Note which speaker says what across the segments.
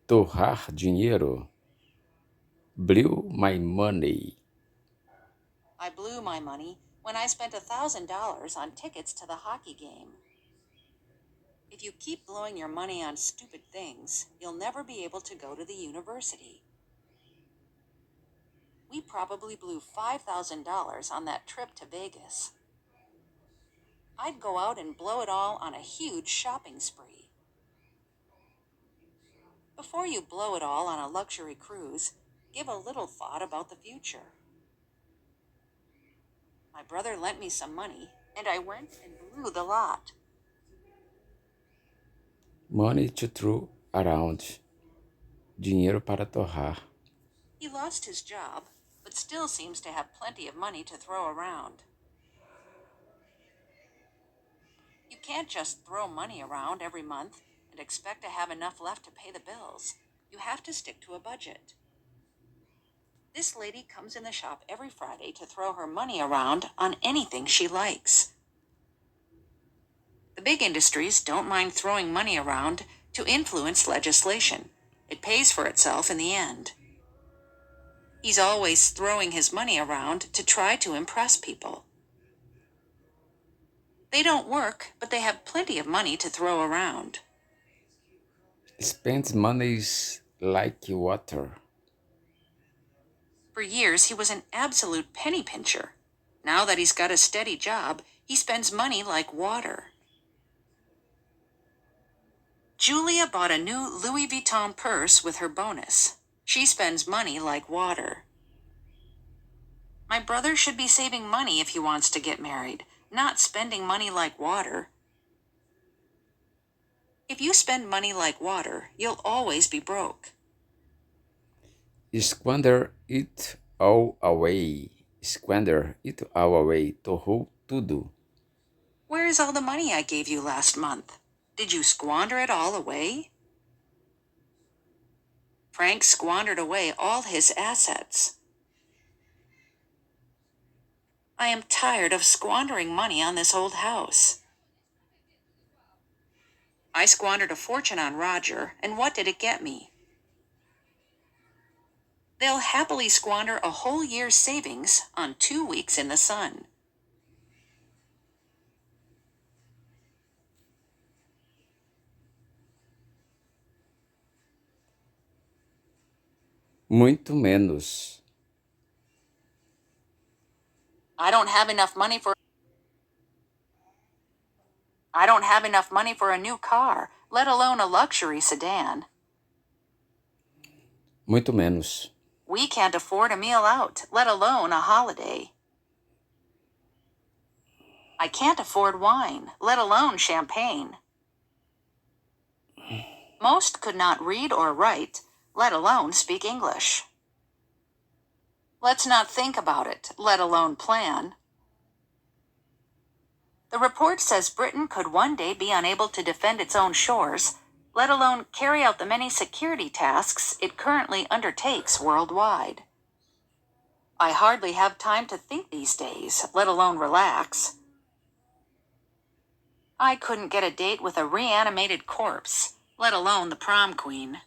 Speaker 1: Torrar dinheiro. Blew my money.
Speaker 2: I blew my money when I spent $1,000 on tickets to the hockey game. If you keep blowing your money on stupid things, you'll never be able to go to the university. We probably blew $5,000 on that trip to Vegas. I'd go out and blow it all on a huge shopping spree. Before you blow it all on a luxury cruise, give a little thought about the future. My brother lent me some money, and I went and blew the lot.
Speaker 1: Money to throw around. Dinheiro para torrar.
Speaker 2: He lost his job, but still seems to have plenty of money to throw around. You can't just throw money around every month and expect to have enough left to pay the bills. You have to stick to a budget. This lady comes in the shop every Friday to throw her money around on anything she likes. The big industries don't mind throwing money around to influence legislation. It pays for itself in the end. He's always throwing his money around to try to impress people. They don't work, but they have plenty of money to throw around.
Speaker 1: Spends monies like water.
Speaker 2: For years, he was an absolute penny pincher. Now that he's got a steady job, he spends money like water. Julia bought a new Louis Vuitton purse with her bonus. She spends money like water. My brother should be saving money if he wants to get married, not spending money like water. If you spend money like water, you'll always be broke.
Speaker 1: Squander it all away. Squander it all away. Torrou tudo.
Speaker 2: Where's all the money I gave you last month? Did you squander it all away? Frank squandered away all his assets. I am tired of squandering money on this old house. I squandered a fortune on Roger, and what did it get me? They'll happily squander a whole year's savings on 2 weeks in the sun.
Speaker 1: Muito menos.
Speaker 2: I don't have enough money for a new car, let alone a luxury sedan.
Speaker 1: Muito menos.
Speaker 2: We can't afford a meal out, let alone a holiday. I can't afford wine, let alone champagne. Most could not read or write, let alone speak English. Let's not think about it, let alone plan. The report says Britain could one day be unable to defend its own shores, let alone carry out the many security tasks it currently undertakes worldwide. I hardly have time to think these days, let alone relax. I couldn't get a date with a reanimated corpse, let alone the prom queen.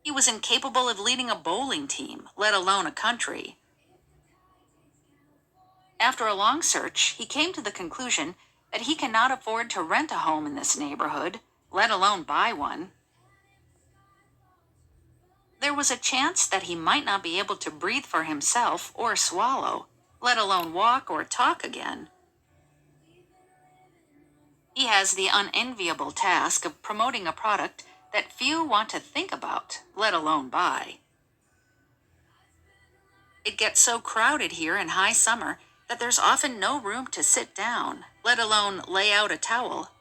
Speaker 2: He was incapable of leading a bowling team, let alone a country. After a long search, he came to the conclusion that he cannot afford to rent a home in this neighborhood, let alone buy one. There was a chance that he might not be able to breathe for himself or swallow, let alone walk or talk again. He has the unenviable task of promoting a product that few want to think about, let alone buy. It gets so crowded here in high summer that there's often no room to sit down, let alone lay out a towel.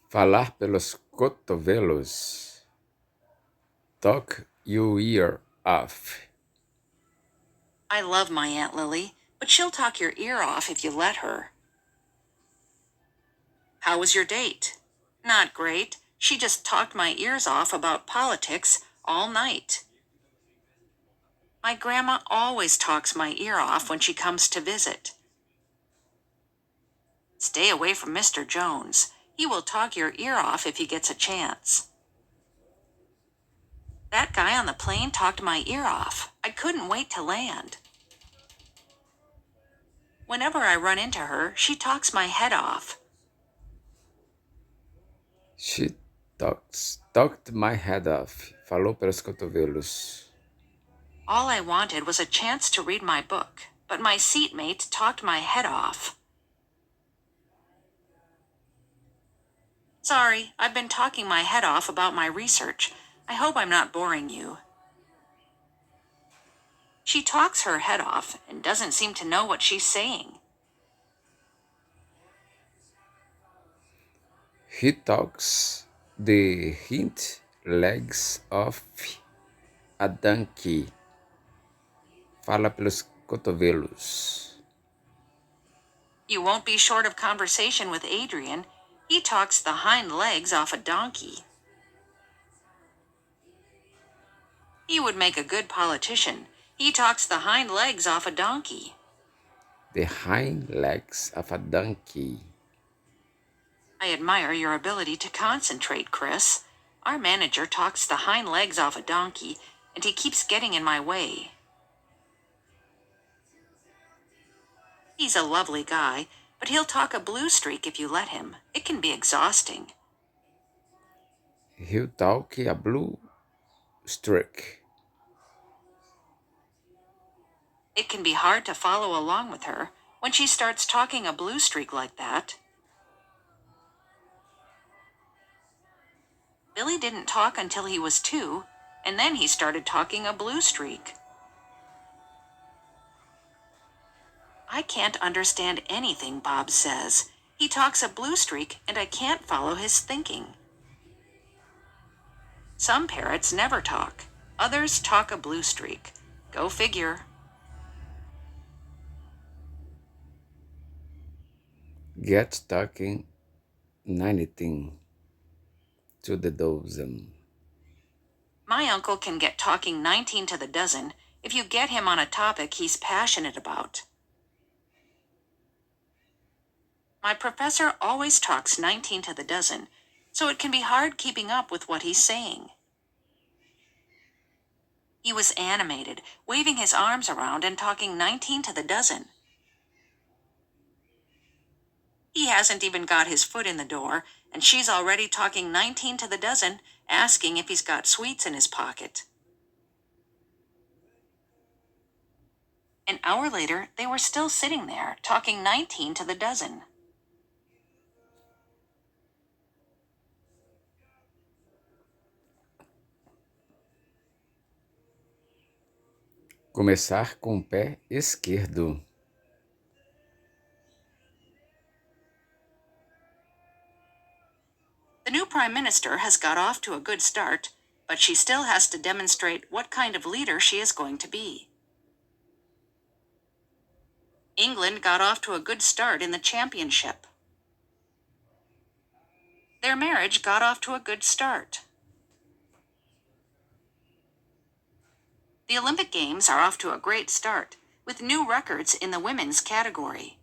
Speaker 1: Falar pelos cotovelos. Talk your ear off.
Speaker 2: I love my Aunt Lily, but she'll talk your ear off if you let her. How was your date? Not great. She just talked my ears off about politics all night. My grandma always talks my ear off when she comes to visit. Stay away from Mr. Jones. He will talk your ear off if he gets a chance. That guy on the plane talked my ear off. I couldn't wait to land. Whenever I run into her, she talks my head off.
Speaker 1: She talked my head off. Falou pelos cotovelos.
Speaker 2: All I wanted was a chance to read my book, but my seatmate talked my head off. Sorry, I've been talking my head off about my research. I hope I'm not boring you. She talks her head off and doesn't seem to know what she's saying.
Speaker 1: He talks the hind legs of a donkey. Fala pelos cotovelos.
Speaker 2: You won't be short of conversation with Adrian. He talks the hind legs off a donkey. He would make a good politician. He talks the hind legs off a donkey.
Speaker 1: The hind legs of a donkey.
Speaker 2: I admire your ability to concentrate, Chris. Our manager talks the hind legs off a donkey, and he keeps getting in my way. He's a lovely guy, but he'll talk a blue streak if you let him. It can be exhausting.
Speaker 1: He'll talk a blue streak.
Speaker 2: It can be hard to follow along with her when she starts talking a blue streak like that. Billy didn't talk until he was 2, and then he started talking a blue streak. I can't understand anything Bob says. He talks a blue streak, and I can't follow his thinking. Some parrots never talk. Others talk a blue streak. Go figure.
Speaker 1: Get talking 19 to the dozen.
Speaker 2: My uncle can get talking 19 to the dozen if you get him on a topic he's passionate about. My professor always talks 19 to the dozen, so it can be hard keeping up with what he's saying. He was animated, waving his arms around and talking 19 to the dozen. He hasn't even got his foot in the door, and she's already talking 19 to the dozen, asking if he's got sweets in his pocket. An hour later, they were still sitting there, talking 19 to the dozen.
Speaker 1: Começar com o pé esquerdo.
Speaker 2: The new prime minister has got off to a good start, but she still has to demonstrate what kind of leader she is going to be. England got off to a good start in the championship. Their marriage got off to a good start. The Olympic Games are off to a great start, with new records in the women's category.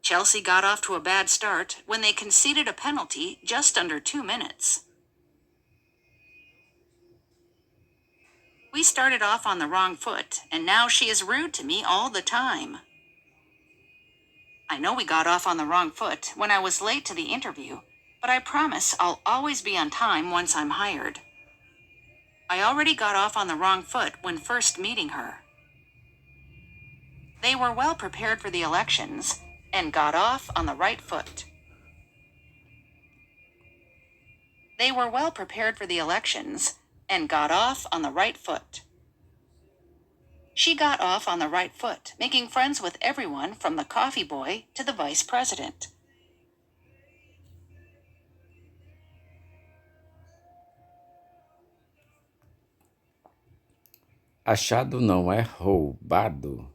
Speaker 2: Chelsea got off to a bad start when they conceded a penalty just under 2 minutes. We started off on the wrong foot, and now she is rude to me all the time. I know we got off on the wrong foot when I was late to the interview, but I promise I'll always be on time once I'm hired. I already got off on the wrong foot when first meeting her. They were well prepared for the elections and got off on the right foot. They were well prepared for the elections and got off on the right foot. She got off on the right foot, making friends with everyone from the coffee boy to the vice president.
Speaker 1: Achado não é roubado.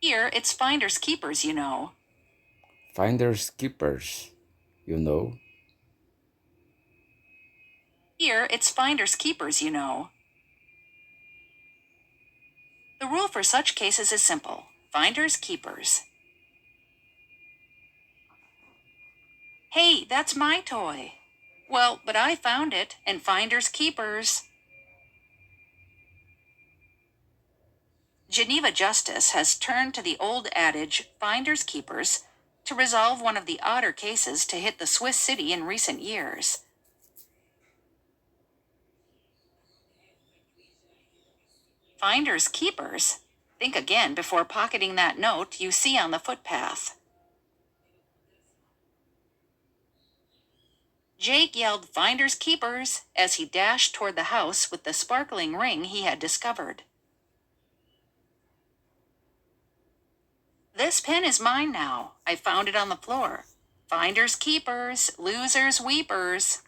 Speaker 2: Here, it's finders keepers, you know.
Speaker 1: Finders keepers, you know.
Speaker 2: Here, it's finders keepers, you know. The rule for such cases is simple: finders keepers. Hey, that's my toy. Well, but I found it, and finders keepers. Geneva justice has turned to the old adage, finders keepers, to resolve one of the odder cases to hit the Swiss city in recent years. Finders keepers? Think again before pocketing that note you see on the footpath. Jake yelled finders keepers as he dashed toward the house with the sparkling ring he had discovered. This pin is mine now. I found it on the floor. Finders keepers, losers weepers.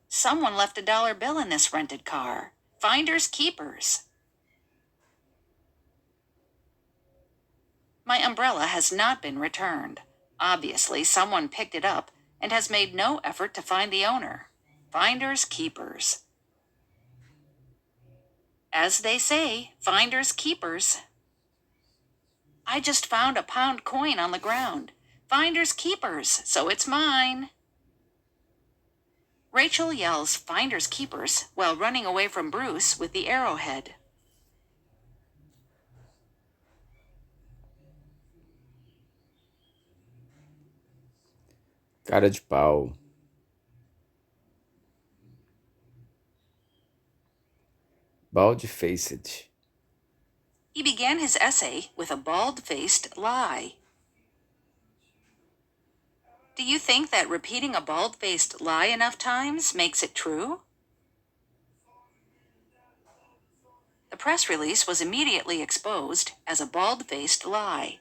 Speaker 2: Someone left a dollar bill in this rented car. Finders keepers. My umbrella has not been returned. Obviously, someone picked it up and has made no effort to find the owner. Finders keepers. As they say, finders keepers. I just found a pound coin on the ground. Finders keepers, so it's mine. Rachel yells finders keepers while running away from Bruce with the arrowhead.
Speaker 1: Cara de pau. Bald-faced.
Speaker 2: He began his essay with a bald-faced lie. Do you think that repeating a bald-faced lie enough times makes it true? The press release was immediately exposed as a bald-faced lie.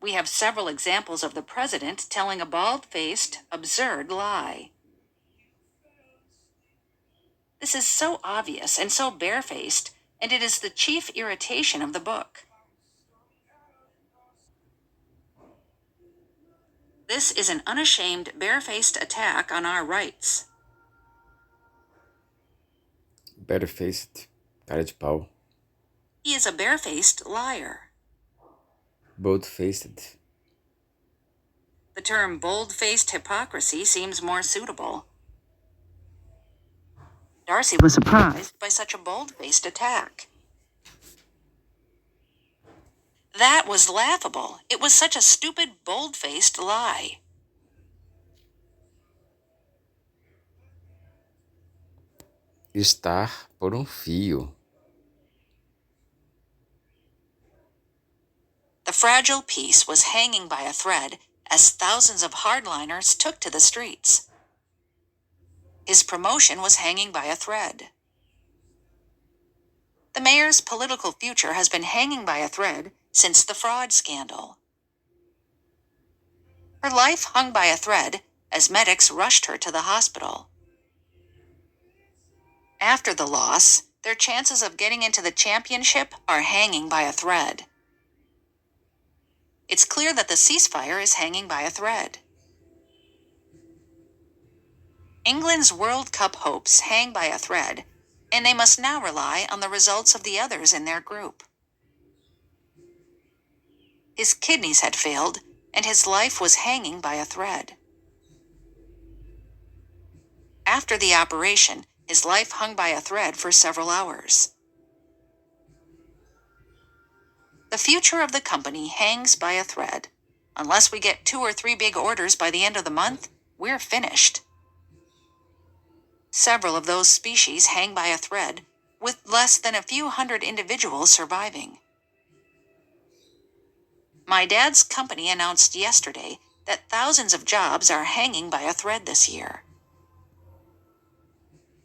Speaker 2: We have several examples of the president telling a bald-faced, absurd lie. This is so obvious and so barefaced, and it is the chief irritation of the book. This is an unashamed, barefaced attack on our rights.
Speaker 1: Barefaced. Cara de pau.
Speaker 2: He is a barefaced liar.
Speaker 1: Bold-faced.
Speaker 2: The term bold-faced hypocrisy seems more suitable. Darcy was surprised by such a bold-faced attack. That was laughable. It was such a stupid, bold-faced lie.
Speaker 1: Estar por fio.
Speaker 2: The fragile peace was hanging by a thread as thousands of hardliners took to the streets. His promotion was hanging by a thread. The mayor's political future has been hanging by a thread since the fraud scandal. Her life hung by a thread as medics rushed her to the hospital. After the loss, their chances of getting into the championship are hanging by a thread. It's clear that the ceasefire is hanging by a thread. England's World Cup hopes hang by a thread, and they must now rely on the results of the others in their group. His kidneys had failed, and his life was hanging by a thread. After the operation, his life hung by a thread for several hours. The future of the company hangs by a thread. Unless we get 2 or 3 big orders by the end of the month, we're finished. Several of those species hang by a thread, with less than a few hundred individuals surviving. My dad's company announced yesterday that thousands of jobs are hanging by a thread this year.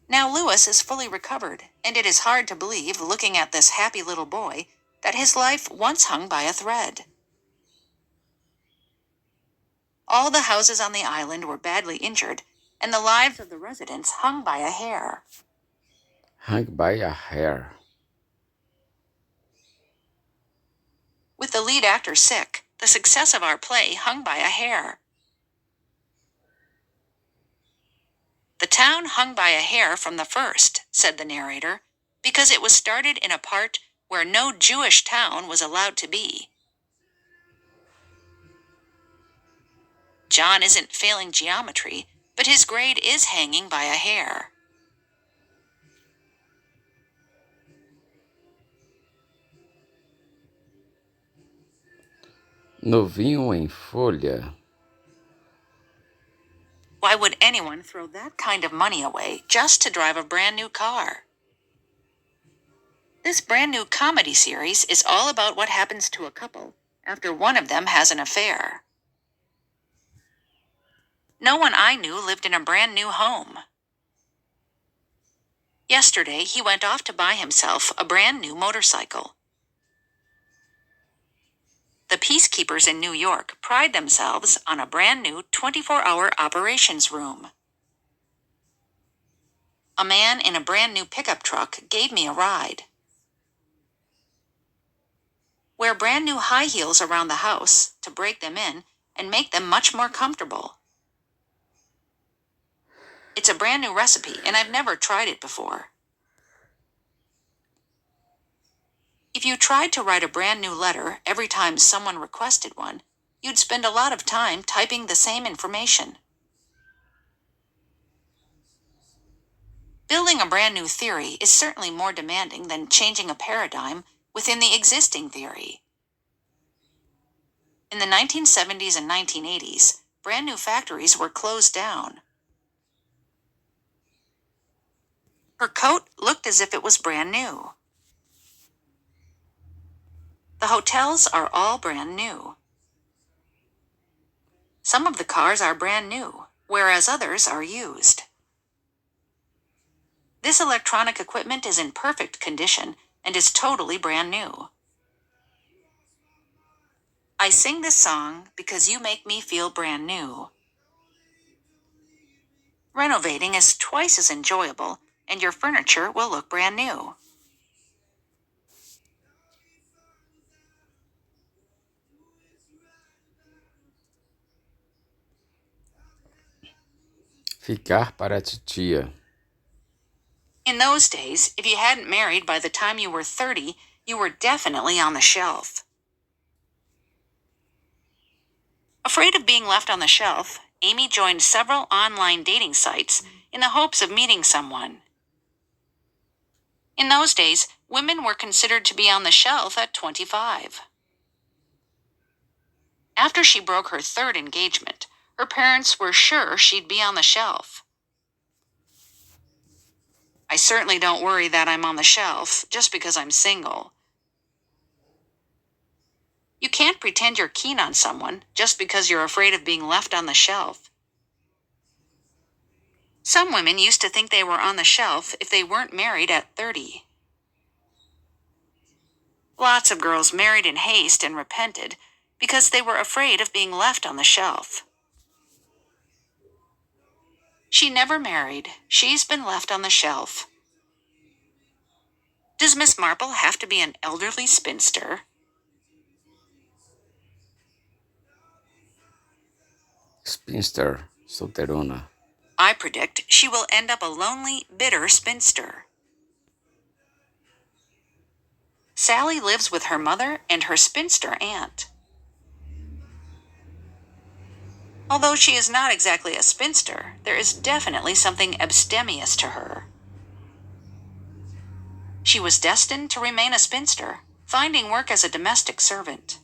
Speaker 2: Now Lewis is fully recovered, and it is hard to believe, looking at this happy little boy, that his life once hung by a thread. All the houses on the island were badly injured, and the lives of the residents hung by a hair.
Speaker 1: Hang by a hair.
Speaker 2: With the lead actor sick, the success of our play hung by a hair. The town hung by a hair from the first, said the narrator, because it was started in a part where no Jewish town was allowed to be. John isn't failing geometry, but his grade is hanging by a hair.
Speaker 1: Novinho em folha.
Speaker 2: Why would anyone throw that kind of money away just to drive a brand new car? This brand new comedy series is all about what happens to a couple after one of them has an affair. No one I knew lived in a brand new home. Yesterday, he went off to buy himself a brand new motorcycle. The peacekeepers in New York pride themselves on a brand new 24-hour operations room. A man in a brand new pickup truck gave me a ride. Wear brand new high heels around the house to break them in and make them much more comfortable. It's a brand new recipe and I've never tried it before. If you tried to write a brand new letter every time someone requested one, you'd spend a lot of time typing the same information. Building a brand new theory is certainly more demanding than changing a paradigm within the existing theory. In the 1970s and 1980s, brand new factories were closed down. Her coat looked as if it was brand new. The hotels are all brand new. Some of the cars are brand new, whereas others are used. This electronic equipment is in perfect condition and is totally brand new. I sing this song because you make me feel brand new. Renovating is twice as enjoyable, and your furniture will look brand new.
Speaker 1: Ficar para a titia.
Speaker 2: In those days, if you hadn't married by the time you were 30, you were definitely on the shelf. Afraid of being left on the shelf, Amy joined several online dating sites in the hopes of meeting someone. In those days, women were considered to be on the shelf at 25. After she broke her third engagement, her parents were sure she'd be on the shelf. I certainly don't worry that I'm on the shelf just because I'm single. You can't pretend you're keen on someone just because you're afraid of being left on the shelf. Some women used to think they were on the shelf if they weren't married at 30. Lots of girls married in haste and repented because they were afraid of being left on the shelf. She never married. She's been left on the shelf. Does Miss Marple have to be an elderly spinster?
Speaker 1: Spinster, solteirona.
Speaker 2: I predict she will end up a lonely, bitter spinster. Sally lives with her mother and her spinster aunt. Although she is not exactly a spinster, there is definitely something abstemious to her. She was destined to remain a spinster, finding work as a domestic servant.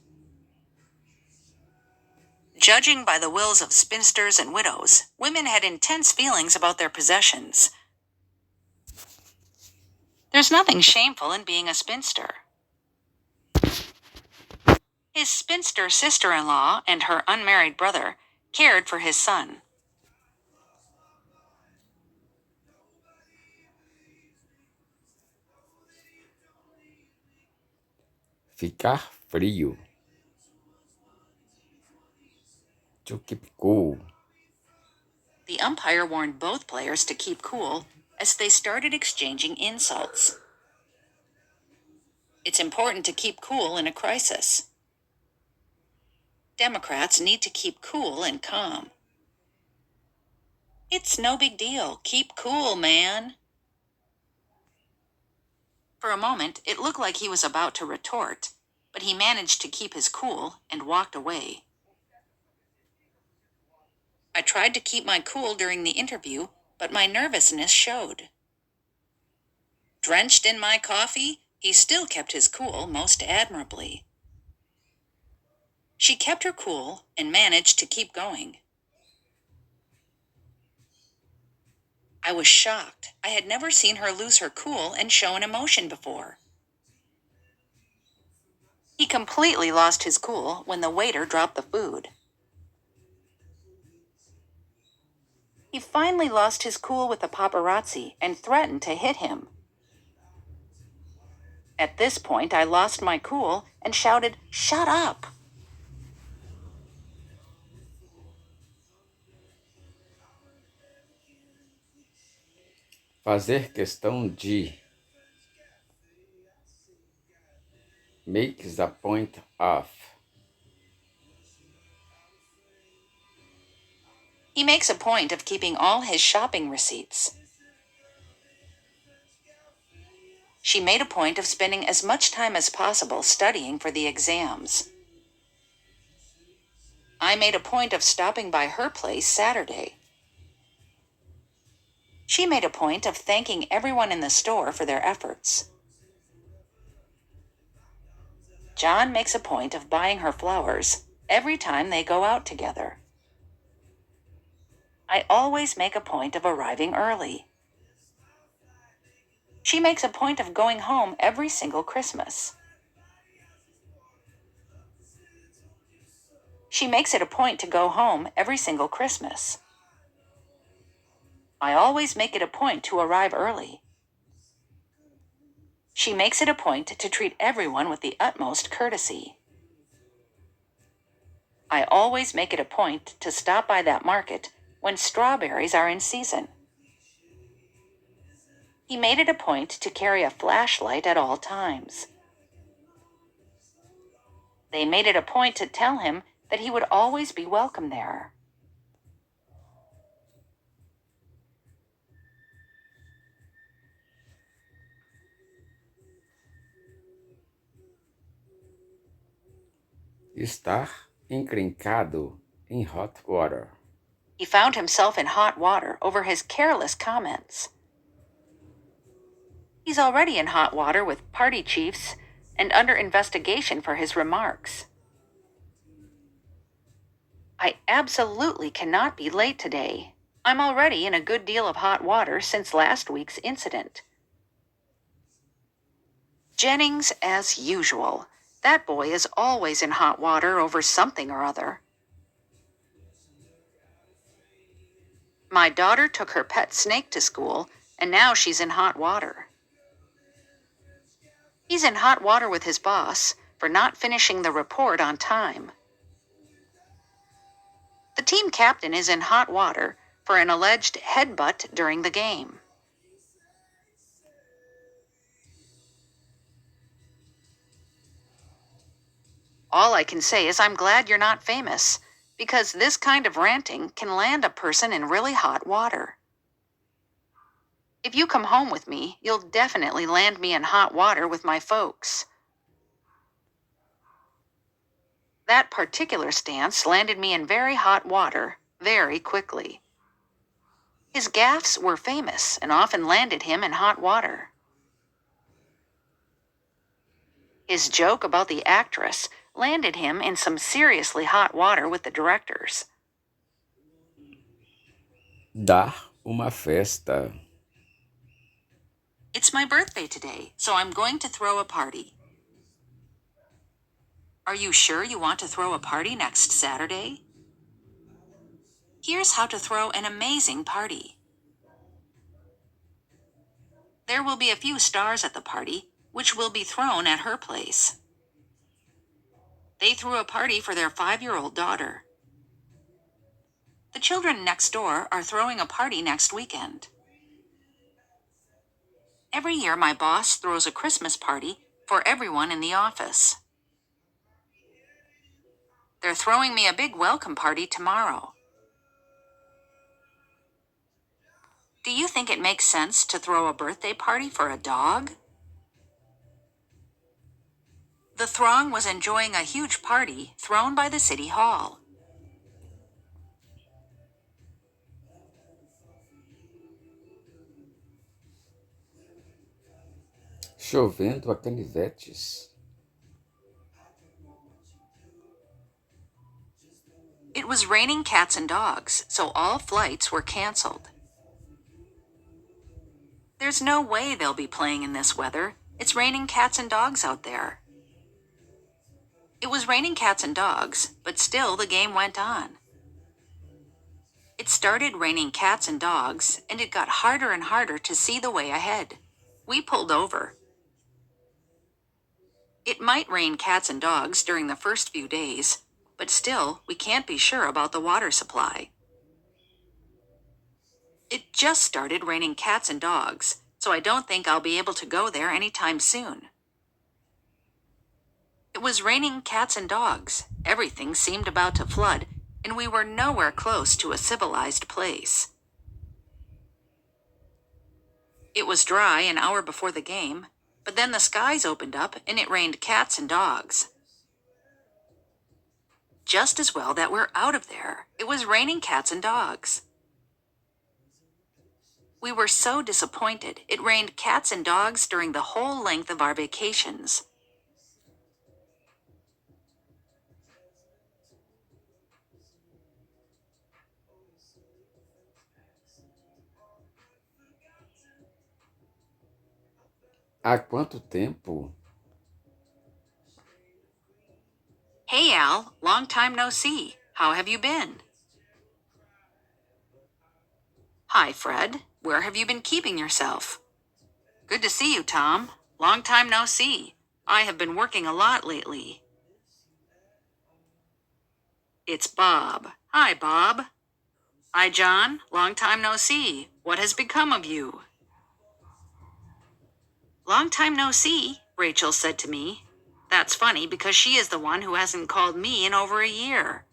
Speaker 2: Judging by the wills of spinsters and widows, women had intense feelings about their possessions. There's nothing shameful in being a spinster. His spinster sister-in-law and her unmarried brother cared for his son.
Speaker 1: Ficar frio. To keep cool.
Speaker 2: The umpire warned both players to keep cool as they started exchanging insults. It's important to keep cool in a crisis. Democrats need to keep cool and calm. It's no big deal. Keep cool, man. For a moment, it looked like he was about to retort, but he managed to keep his cool and walked away. I tried to keep my cool during the interview, but my nervousness showed. Drenched in my coffee, he still kept his cool most admirably. She kept her cool and managed to keep going. I was shocked. I had never seen her lose her cool and show an emotion before. He completely lost his cool when the waiter dropped the food. He finally lost his cool with the paparazzi and threatened to hit him. At this point, I lost my cool and shouted, "Shut up!"
Speaker 1: Fazer questão de. Makes a point of.
Speaker 2: He makes a point of keeping all his shopping receipts. She made a point of spending as much time as possible studying for the exams. I made a point of stopping by her place Saturday. She made a point of thanking everyone in the store for their efforts. John makes a point of buying her flowers every time they go out together. I always make a point of arriving early. She makes a point of going home every single Christmas. She makes it a point to go home every single Christmas. I always make it a point to arrive early. She makes it a point to treat everyone with the utmost courtesy. I always make it a point to stop by that market when strawberries are in season. He made it a point to carry a flashlight at all times. They made it a point to tell him that he would always be welcome there.
Speaker 1: Estar encrencado em hot water.
Speaker 2: He found himself in hot water over his careless comments. He's already in hot water with party chiefs and under investigation for his remarks. I absolutely cannot be late today. I'm already in a good deal of hot water since last week's incident. Jennings, as usual. That boy is always in hot water over something or other. My daughter took her pet snake to school, and now she's in hot water. He's in hot water with his boss for not finishing the report on time. The team captain is in hot water for an alleged headbutt during the game. All I can say is I'm glad you're not famous, because this kind of ranting can land a person in really hot water. If you come home with me, you'll definitely land me in hot water with my folks. That particular stance landed me in very hot water very quickly. His gaffes were famous and often landed him in hot water. His joke about the actress landed him in some seriously hot water with the directors.
Speaker 1: Dar uma festa.
Speaker 2: It's my birthday today, so I'm going to throw a party. Are you sure you want to throw a party next Saturday? Here's how to throw an amazing party. There will be a few stars at the party, which will be thrown at her place. They threw a party for their 5-year-old daughter. The children next door are throwing a party next weekend. Every year, my boss throws a Christmas party for everyone in the office. They're throwing me a big welcome party tomorrow. Do you think it makes sense to throw a birthday party for a dog? The throng was enjoying a huge party thrown by the city hall.
Speaker 1: Chovendo a canivetes.
Speaker 2: It was raining cats and dogs, so all flights were canceled. There's no way they'll be playing in this weather. It's raining cats and dogs out there. It was raining cats and dogs, but still the game went on. It started raining cats and dogs, and it got harder and harder to see the way ahead. We pulled over. It might rain cats and dogs during the first few days, but still, we can't be sure about the water supply. It just started raining cats and dogs, so I don't think I'll be able to go there anytime soon. It was raining cats and dogs. Everything seemed about to flood, and we were nowhere close to a civilized place. It was dry an hour before the game, but then the skies opened up and it rained cats and dogs. Just as well that we're out of there. It was raining cats and dogs. We were so disappointed. It rained cats and dogs during the whole length of our vacations.
Speaker 1: Há quanto tempo?
Speaker 2: Hey Al, long time no see. How have you been? Hi Fred, where have you been keeping yourself? Good to see you, Tom. Long time no see. I have been working a lot lately. It's Bob. Hi, Bob. Hi, John. Long time no see. What has become of you? Long time no see, Rachel said to me. That's funny because she is the one who hasn't called me in over a year.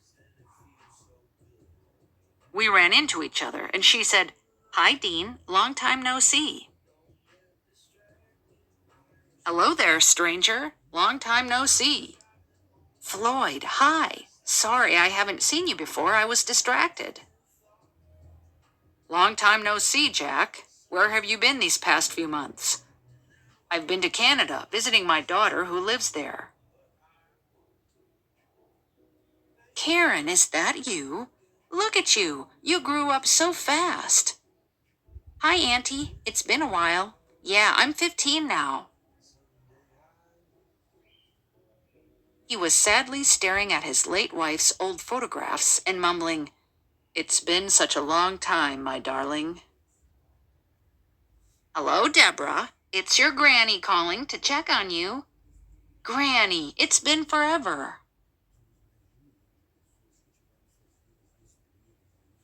Speaker 2: We ran into each other and she said, Hi, Dean. Long time no see. Hello there, stranger. Long time no see. Floyd, hi. Sorry I haven't seen you before. I was distracted. Long time no see, Jack. Where have you been these past few months? I've been to Canada, visiting my daughter who lives there. Karen, is that you? Look at you. You grew up so fast. Hi, Auntie. It's been a while. Yeah, I'm 15 now. He was sadly staring at his late wife's old photographs and mumbling, It's been such a long time, my darling. Hello, Deborah. It's your Granny calling to check on you. Granny, it's been forever.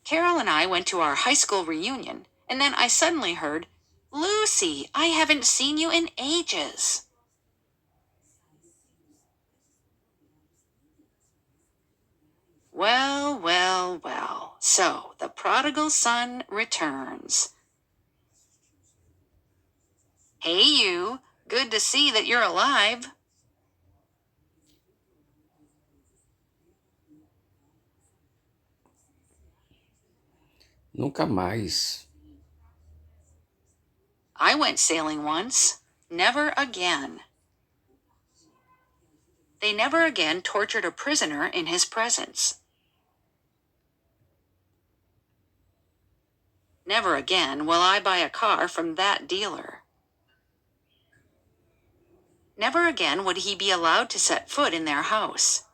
Speaker 2: Carol and I went to our high school reunion, and then I suddenly heard, Lucy, I haven't seen you in ages. Well, well, well. So, the prodigal son returns. Hey, you. Good to see that you're alive.
Speaker 1: Nunca mais.
Speaker 2: I went sailing once. Never again. They never again tortured a prisoner in his presence. Never again will I buy a car from that dealer. Never again would he be allowed to set foot in their house.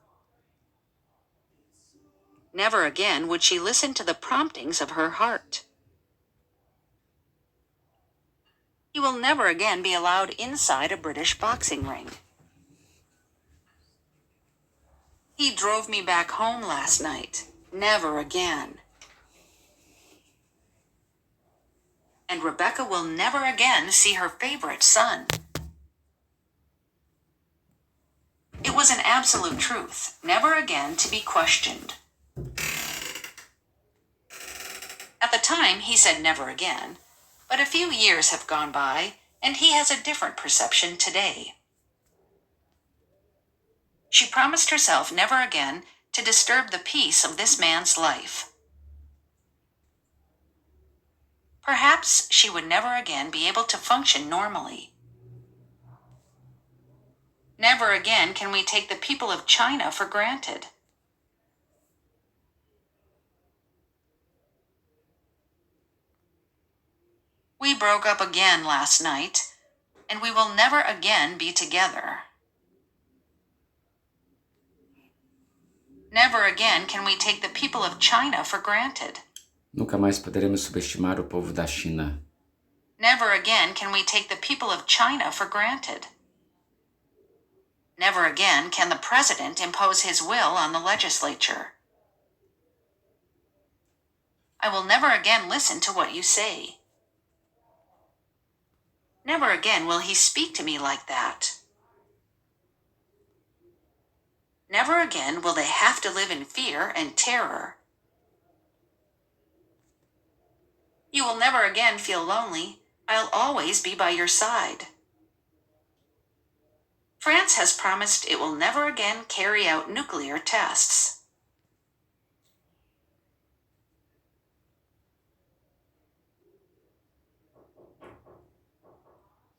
Speaker 2: Never again would she listen to the promptings of her heart. He will never again be allowed inside a British boxing ring. He drove me back home last night. Never again. And Rebecca will never again see her favorite son. It was an absolute truth, never again to be questioned. At the time, he said never again, but a few years have gone by, and he has a different perception today. She promised herself never again to disturb the peace of this man's life. Perhaps she would never again be able to function normally. Never again can we take the people of China for granted. We broke up again last night, and we will never again be together. Never again can we take the people of China for granted.
Speaker 1: Nunca mais poderemos subestimar o povo da China.
Speaker 2: Never again can we take the people of China for granted. Never again can the president impose his will on the legislature. I will never again listen to what you say. Never again will he speak to me like that. Never again will they have to live in fear and terror. You will never again feel lonely. I'll always be by your side. France has promised it will never again carry out nuclear tests.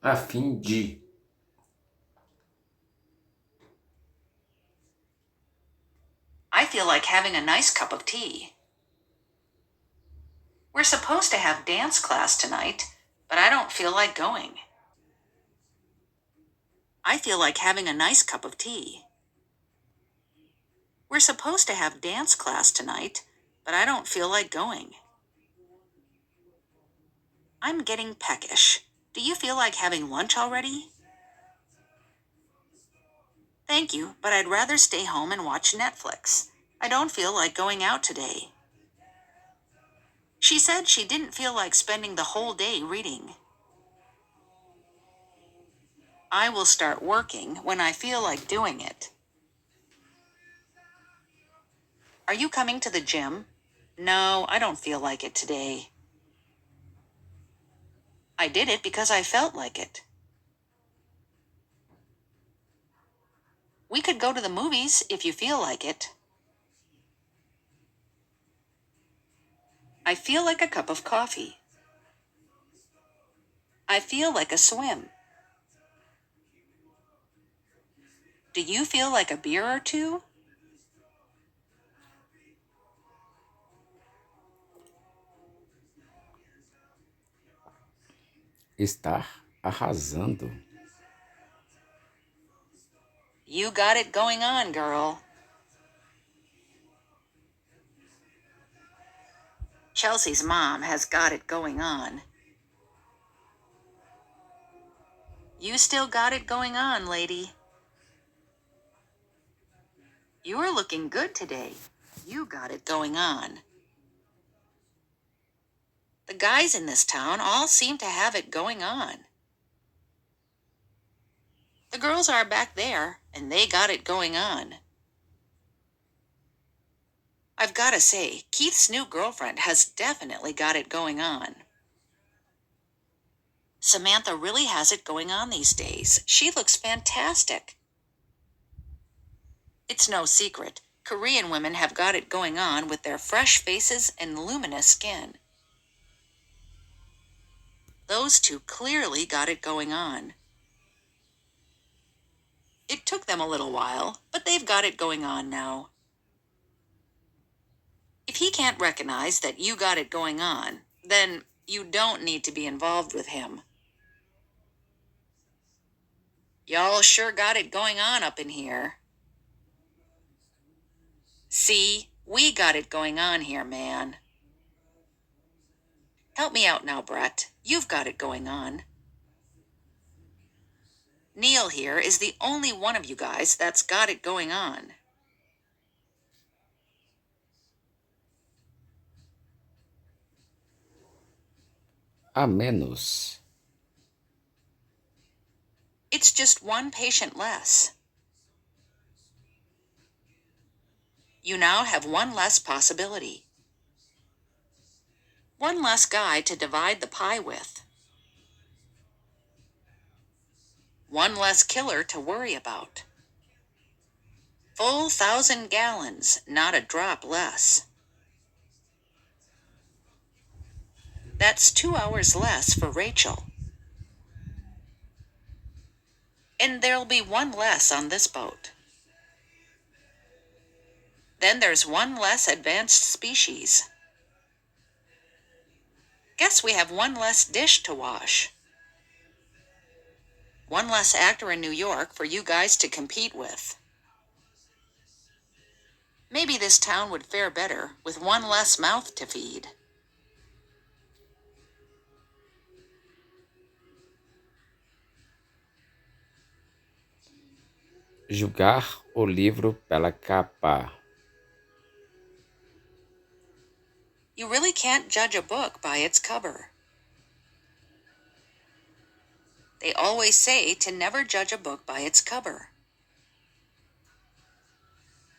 Speaker 1: A fim de.
Speaker 2: I feel like having a nice cup of tea. We're supposed to have dance class tonight, but I don't feel like going. I feel like having a nice cup of tea. We're supposed to have dance class tonight, but I don't feel like going. I'm getting peckish. Do you feel like having lunch already? Thank you, but I'd rather stay home and watch Netflix. I don't feel like going out today. She said she didn't feel like spending the whole day reading. I will start working when I feel like doing it. Are you coming to the gym? No, I don't feel like it today. I did it because I felt like it. We could go to the movies if you feel like it. I feel like a cup of coffee. I feel like a swim. Do you feel like a beer or two?
Speaker 1: Estar arrasando.
Speaker 2: You got it going on, girl. Chelsea's mom has got it going on. You still got it going on, lady. You're looking good today. You got it going on. The guys in this town all seem to have it going on. The girls are back there, and they got it going on. I've got to say, Keith's new girlfriend has definitely got it going on. Samantha really has it going on these days. She looks fantastic. It's no secret. Korean women have got it going on with their fresh faces and luminous skin. Those two clearly got it going on. It took them a little while, but they've got it going on now. If he can't recognize that you got it going on, then you don't need to be involved with him. Y'all sure got it going on up in here. See, we got it going on here, man. Help me out now, Brett. You've got it going on. Neil here is the only one of you guys that's got it going on.
Speaker 1: A menos.
Speaker 2: It's just one patient less. You now have one less possibility. One less guy to divide the pie with. One less killer to worry about. Full 1,000 gallons, not a drop less. That's 2 hours less for Rachel. And there'll be one less on this boat. Then there's one less advanced species. Guess we have one less dish to wash. One less actor in New York for you guys to compete with. Maybe this town would fare better with one less mouth to feed.
Speaker 1: Julgar o livro pela capa.
Speaker 2: You really can't judge a book by its cover. They always say to never judge a book by its cover.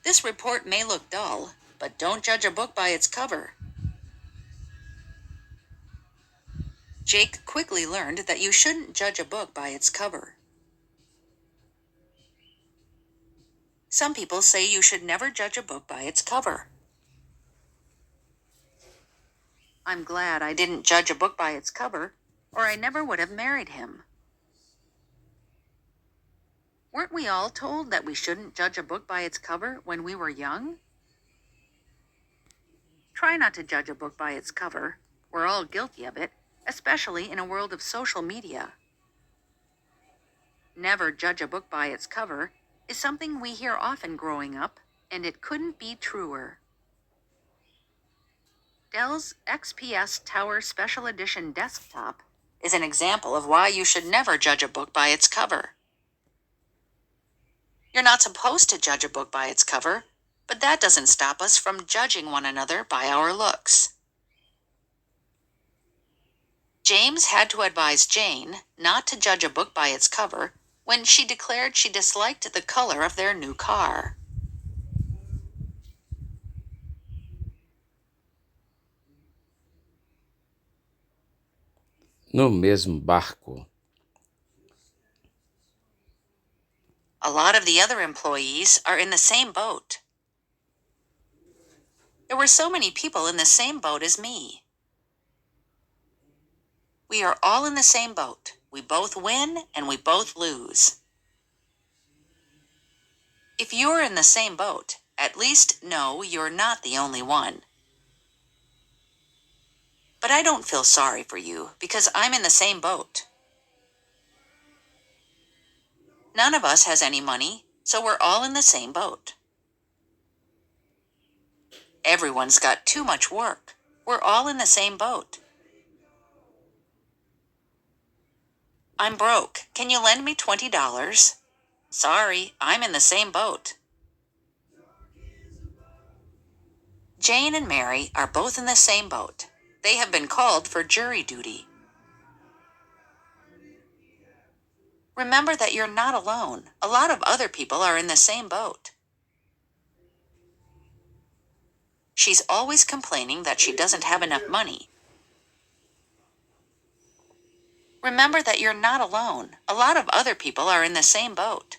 Speaker 2: This report may look dull, but don't judge a book by its cover. Jake quickly learned that you shouldn't judge a book by its cover. Some people say you should never judge a book by its cover. I'm glad I didn't judge a book by its cover, or I never would have married him. Weren't we all told that we shouldn't judge a book by its cover when we were young? Try not to judge a book by its cover. We're all guilty of it, especially in a world of social media. Never judge a book by its cover is something we hear often growing up, and it couldn't be truer. Dell's XPS Tower Special Edition desktop is an example of why you should never judge a book by its cover. You're not supposed to judge a book by its cover, but that doesn't stop us from judging one another by our looks. James had to advise Jane not to judge a book by its cover when she declared she disliked the color of their new car.
Speaker 1: No mesmo barco.
Speaker 2: A lot of the other employees are in the same boat. There were so many people in the same boat as me. We are all in the same boat. We both win and we both lose. If you're in the same boat, at least know you're not the only one. But I don't feel sorry for you because I'm in the same boat. None of us has any money, so we're all in the same boat. Everyone's got too much work. We're all in the same boat. I'm broke. Can you lend me $20? Sorry, I'm in the same boat. Jane and Mary are both in the same boat. They have been called for jury duty. Remember that you're not alone. A lot of other people are in the same boat. She's always complaining that she doesn't have enough money. Remember that you're not alone. A lot of other people are in the same boat.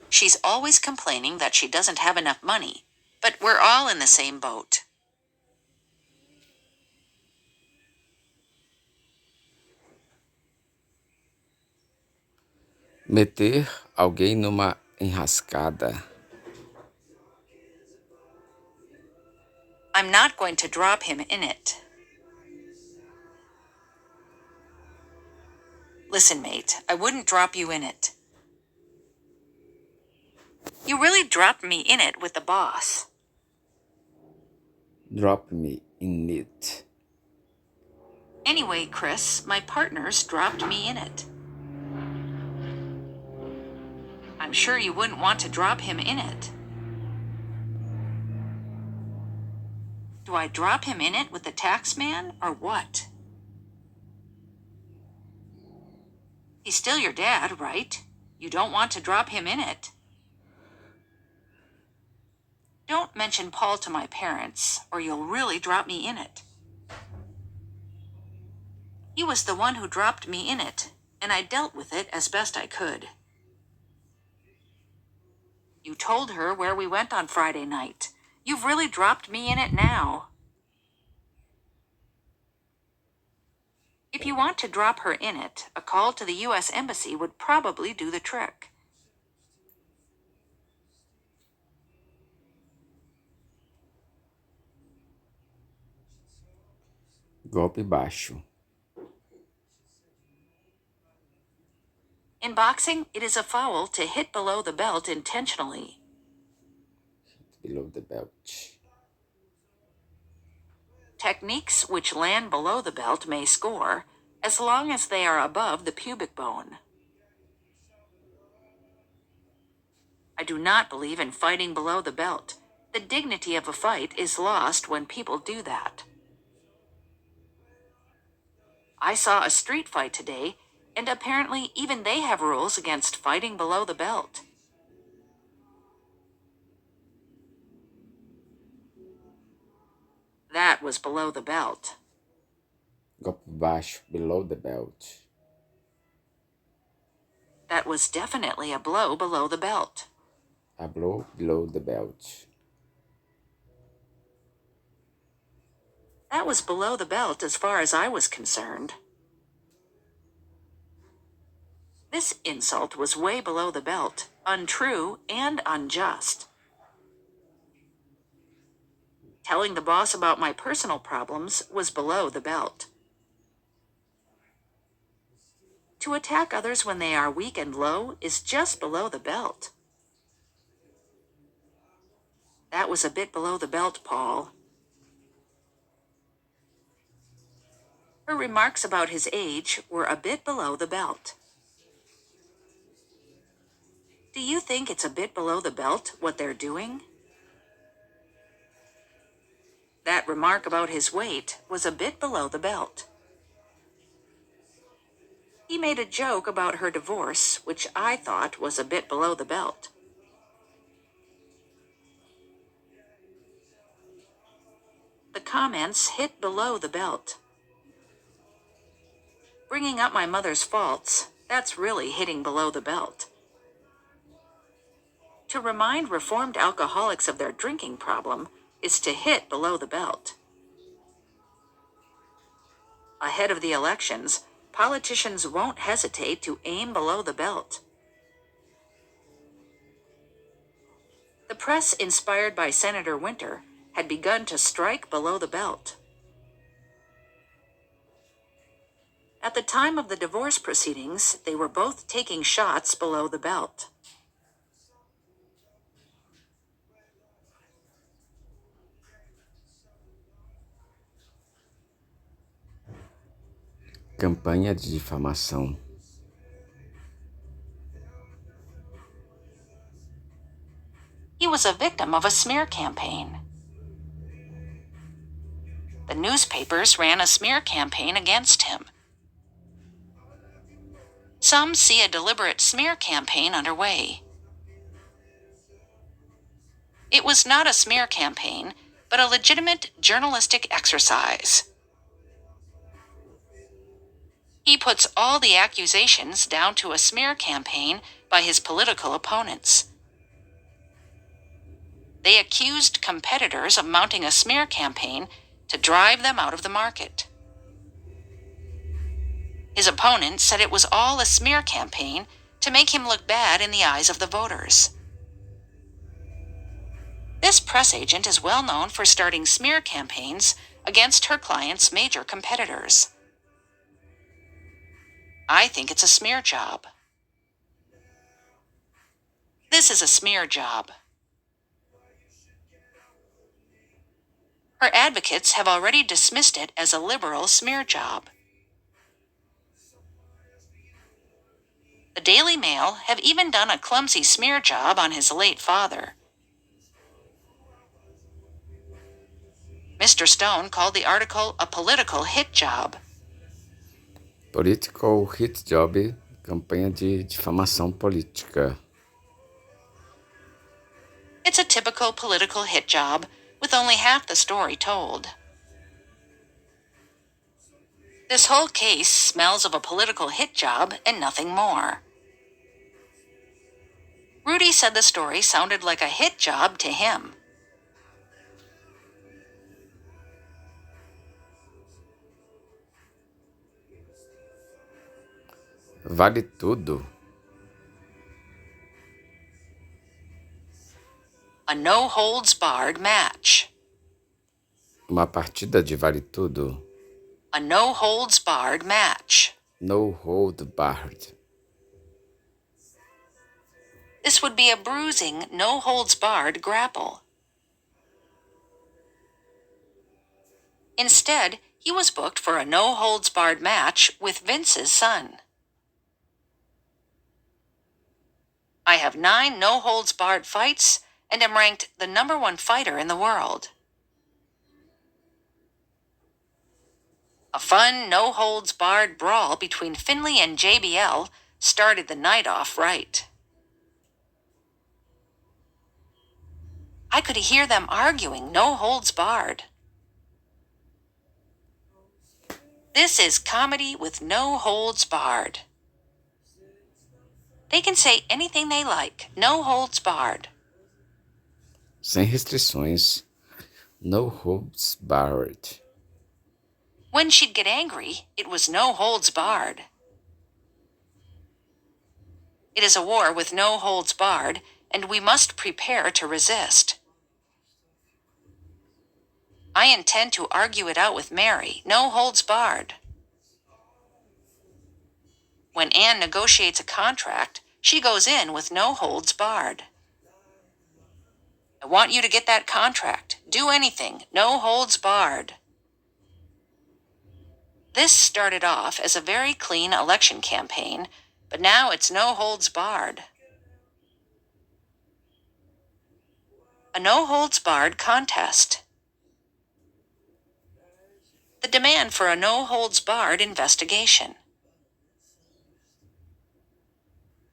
Speaker 2: She's always complaining that she doesn't have enough money, but we're all in the same boat.
Speaker 1: Meter alguém numa enrascada.
Speaker 2: I'm not going to drop him in it. Listen, mate, I wouldn't drop you in it. You really dropped me in it with the boss.
Speaker 1: Drop me in it.
Speaker 2: Anyway, Chris, my partners dropped me in it. I'm sure you wouldn't want to drop him in it. Do I drop him in it with the tax man or what? He's still your dad, right? You don't want to drop him in it. don't mention Paul to my parents, or you'll really drop me in it. He was the one who dropped me in it, and I dealt with it as best I could. You told her where we went on Friday night. You've really dropped me in it now. If you want to drop her in it, a call to the U.S. Embassy would probably do the trick.
Speaker 1: Golpe baixo.
Speaker 2: In boxing, it is a foul to hit below the belt intentionally.
Speaker 1: Below the belt.
Speaker 2: Techniques which land below the belt may score, as long as they are above the pubic bone. I do not believe in fighting below the belt. The dignity of a fight is lost when people do that. I saw a street fight today, and apparently even they have rules against fighting below the belt. That was below the belt.
Speaker 1: Golpe baixo. Below the belt.
Speaker 2: That was definitely a blow below the belt.
Speaker 1: A blow below the belt.
Speaker 2: That was below the belt as far as I was concerned. This insult was way below the belt, untrue and unjust. Telling the boss about my personal problems was below the belt. To attack others when they are weak and low is just below the belt. That was a bit below the belt, Paul. Her remarks about his age were a bit below the belt. Do you think it's a bit below the belt, what they're doing? That remark about his weight was a bit below the belt. He made a joke about her divorce, which I thought was a bit below the belt. The comments hit below the belt. Bringing up my mother's faults, that's really hitting below the belt. To remind reformed alcoholics of their drinking problem is to hit below the belt. Ahead of the elections, politicians won't hesitate to aim below the belt. The press, inspired by Senator Winter, had begun to strike below the belt. At the time of the divorce proceedings, they were both taking shots below the belt.
Speaker 1: Campanha de difamação.
Speaker 2: He was a victim of a smear campaign. The newspapers ran a smear campaign against him. Some see a deliberate smear campaign underway. It was not a smear campaign, but a legitimate journalistic exercise. He puts all the accusations down to a smear campaign by his political opponents. They accused competitors of mounting a smear campaign to drive them out of the market. His opponent said it was all a smear campaign to make him look bad in the eyes of the voters. This press agent is well known for starting smear campaigns against her client's major competitors. I think it's a smear job. This is a smear job. Her advocates have already dismissed it as a liberal smear job. The Daily Mail have even done a clumsy smear job on his late father. Mr. Stone called the article a political hit job.
Speaker 1: Political hit job. Campanha de difamação política.
Speaker 2: It's a typical political hit job with only half the story told. This whole case smells of a political hit job and nothing more. Rudy said the story sounded like a hit job to him.
Speaker 1: Vale tudo.
Speaker 2: A no-holds-barred match.
Speaker 1: Uma partida de vale tudo.
Speaker 2: A no-holds-barred match.
Speaker 1: No hold barred.
Speaker 2: This would be a bruising, no-holds-barred grapple. Instead, he was booked for a no-holds-barred match with Vince's son. I have 9 no-holds-barred fights and am ranked the #1 fighter in the world. A fun, no-holds-barred brawl between Finley and JBL started the night off right. I could hear them arguing, no holds barred. This is comedy with no holds barred. They can say anything they like, no holds barred.
Speaker 1: Sem restrições. No holds barred.
Speaker 2: When she'd get angry, it was no holds barred. It is a war with no holds barred, and we must prepare to resist. I intend to argue it out with Mary, no holds barred. When Anne negotiates a contract, she goes in with no holds barred. I want you to get that contract. Do anything, no holds barred. This started off as a very clean election campaign, but now it's no holds barred. A no holds barred contest. The demand for a no holds barred investigation.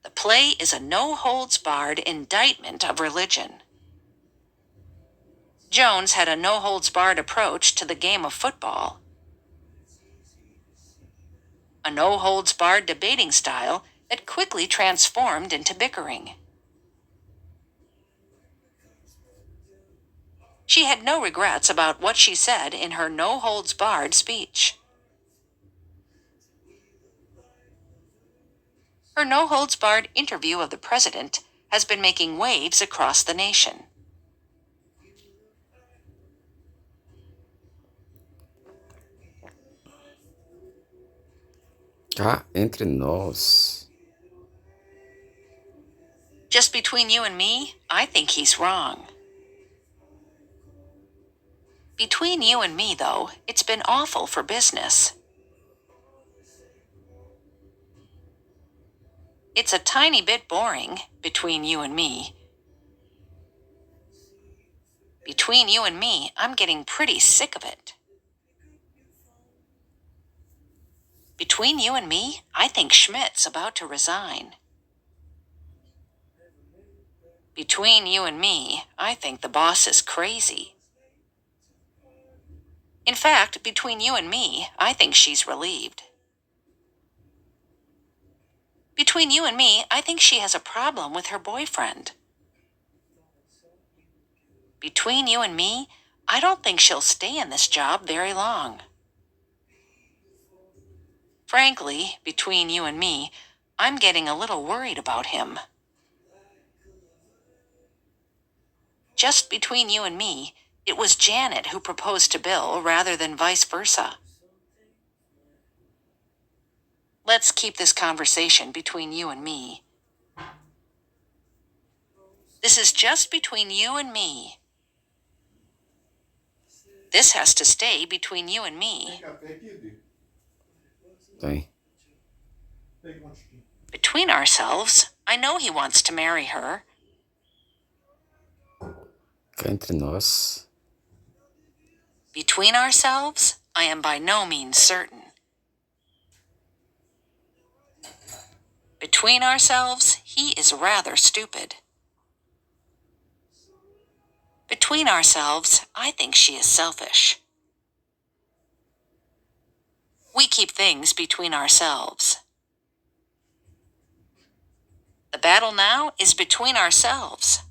Speaker 2: The play is a no holds barred indictment of religion. Jones had a no holds barred approach to the game of football. A no holds barred debating style that quickly transformed into bickering. She had no regrets about what she said in her no holds barred speech. Her no holds barred interview of the president has been making waves across the nation.
Speaker 1: Cá entre nós.
Speaker 2: Just between you and me, I think he's wrong. Between you and me, though, it's been awful for business. It's a tiny bit boring, between you and me. Between you and me, I'm getting pretty sick of it. Between you and me, I think Schmidt's about to resign. Between you and me, I think the boss is crazy. In fact, between you and me, I think she's relieved. Between you and me, I think she has a problem with her boyfriend. Between you and me, I don't think she'll stay in this job very long. Frankly, between you and me, I'm getting a little worried about him. Just between you and me, it was Janet who proposed to Bill rather than vice versa. Let's keep this conversation between you and me. This is just between you and me. This has to stay between you and me.
Speaker 1: Tem.
Speaker 2: Between ourselves, I know he wants to marry her.
Speaker 1: Cá entre nós.
Speaker 2: Between ourselves, I am by no means certain. Between ourselves, he is rather stupid. Between ourselves, I think she is selfish. We keep things between ourselves. The battle now is between ourselves.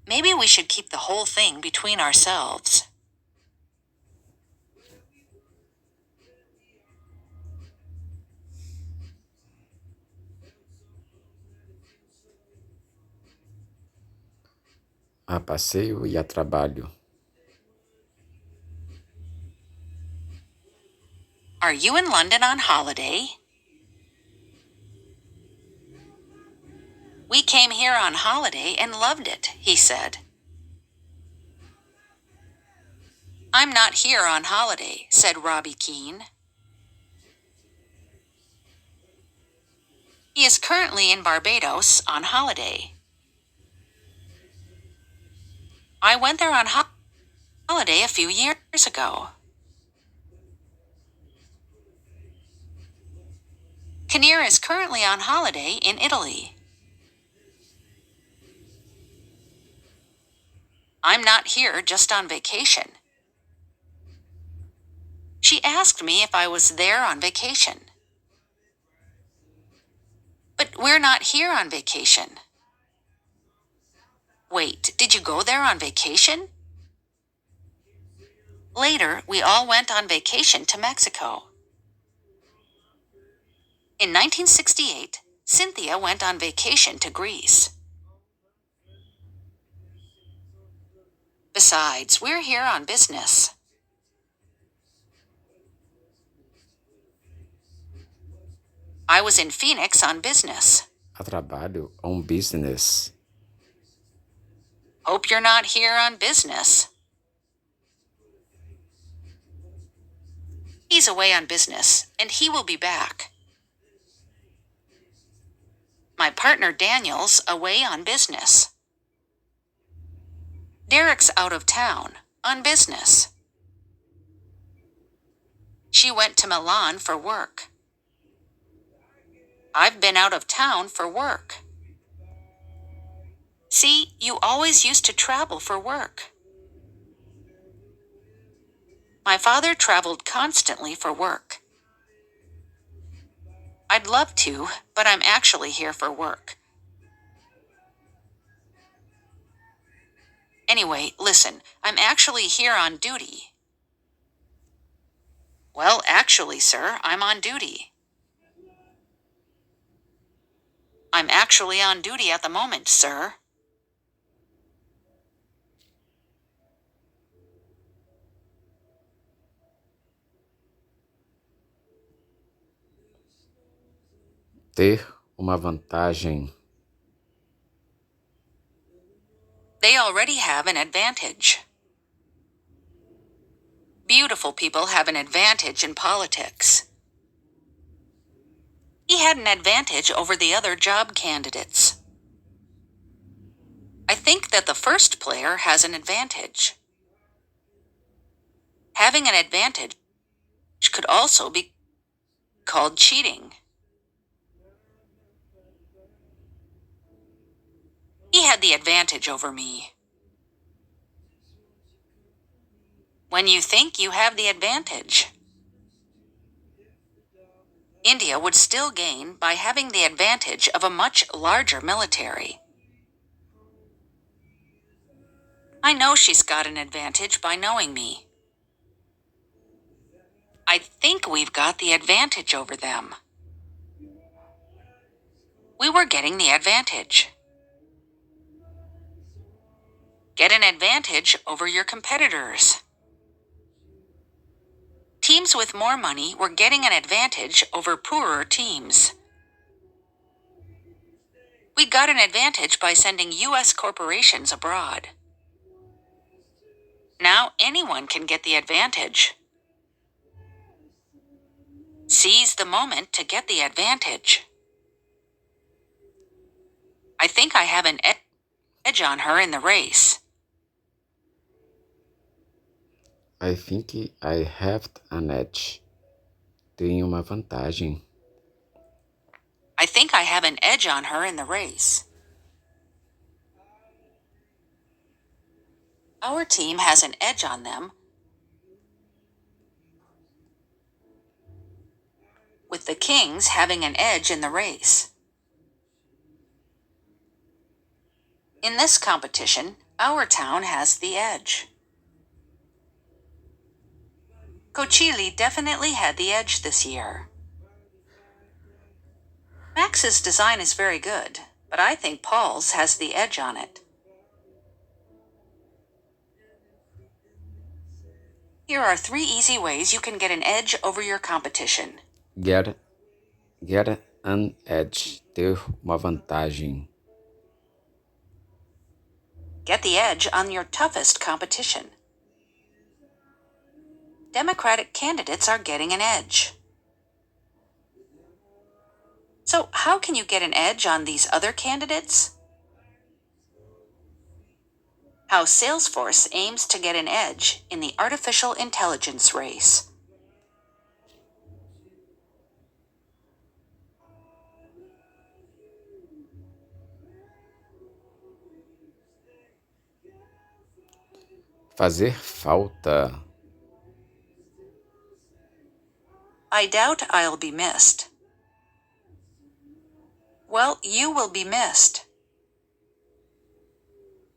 Speaker 2: Maybe we should keep the whole thing between ourselves.
Speaker 1: A passeio e a trabalho.
Speaker 2: Are you in London on holiday? We came here on holiday and loved it, he said. I'm not here on holiday, said Robbie Keane. He is currently in Barbados on holiday. I went there on holiday a few years ago. Kinnear is currently on holiday in Italy. I'm not here just on vacation. She asked me if I was there on vacation. But we're not here on vacation. Wait, did you go there on vacation? Later, we all went on vacation to Mexico. In 1968, Cynthia went on vacation to Greece. Besides, we're here on business. I was in Phoenix on business.
Speaker 1: A trabalho, on business.
Speaker 2: Hope you're not here on business. He's away on business, and he will be back. My partner Daniel's away on business. Derek's out of town on business. She went to Milan for work. I've been out of town for work. See, you always used to travel for work. My father traveled constantly for work. I'd love to, but I'm actually here for work. Anyway, listen, I'm actually here on duty. Well, actually, sir, I'm on duty. I'm actually on duty at the moment, sir.
Speaker 1: Ter uma vantagem.
Speaker 2: They already have an advantage. Beautiful people have an advantage in politics. He had an advantage over the other job candidates. I think that the first player has an advantage. Having an advantage could also be called cheating. He had the advantage over me. When you think you have the advantage, India would still gain by having the advantage of a much larger military. I know she's got an advantage by knowing me. I think we've got the advantage over them. We were getting the advantage. Get an advantage over your competitors. Teams with more money were getting an advantage over poorer teams. We got an advantage by sending U.S. corporations abroad. Now anyone can get the advantage. Seize the moment to get the advantage. I think I have an edge on her in the race.
Speaker 1: I think I have an edge. Tenho uma vantagem.
Speaker 2: I think I have an edge on her in the race. Our team has an edge on them, with the Kings having an edge in the race. In this competition, our town has the edge. Cochili definitely had the edge this year. Max's design is very good, but I think Paul's has the edge on it. Here are 3 easy ways you can get an edge over your competition.
Speaker 1: Get, get an edge. Ter uma vantagem.
Speaker 2: Get the edge on your toughest competition. Democratic candidates are getting an edge. So, how can you get an edge on these other candidates? How Salesforce aims to get an edge in the artificial intelligence race.
Speaker 1: Fazer falta.
Speaker 2: I doubt I'll be missed. Well, you will be missed.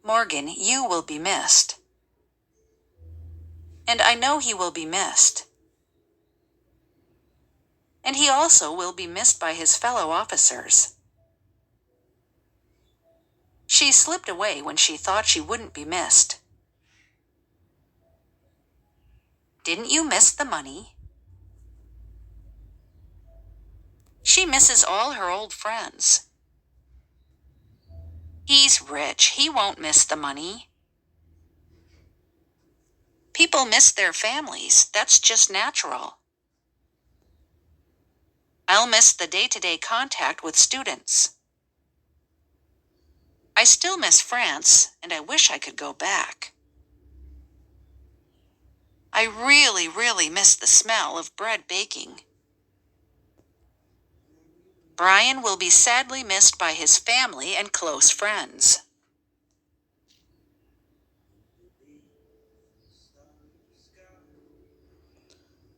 Speaker 2: Morgan, you will be missed. And I know he will be missed. And he also will be missed by his fellow officers. She slipped away when she thought she wouldn't be missed. Didn't you miss the money? She misses all her old friends. He's rich. He won't miss the money. People miss their families. That's just natural. I'll miss the day-to-day contact with students. I still miss France, and I wish I could go back. I really, really miss the smell of bread baking. Brian will be sadly missed by his family and close friends.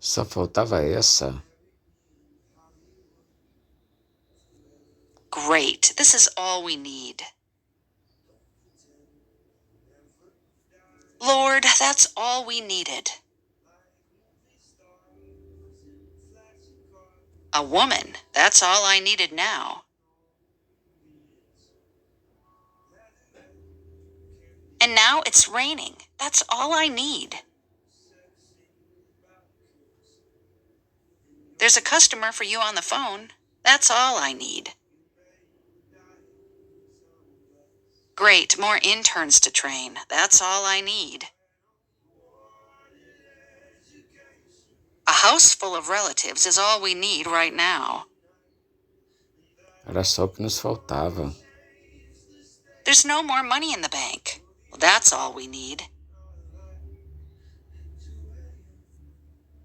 Speaker 1: Só faltava essa.
Speaker 2: Great, this is all we need. Lord, that's all we needed. A woman, that's all I needed now. And now it's raining. That's all I need. There's a customer for you on the phone. That's all I need. Great, more interns to train. That's all I need. A house full of relatives is all we need right now.
Speaker 1: Era só o que nos faltava.
Speaker 2: There's no more money in the bank. Well, that's all we need.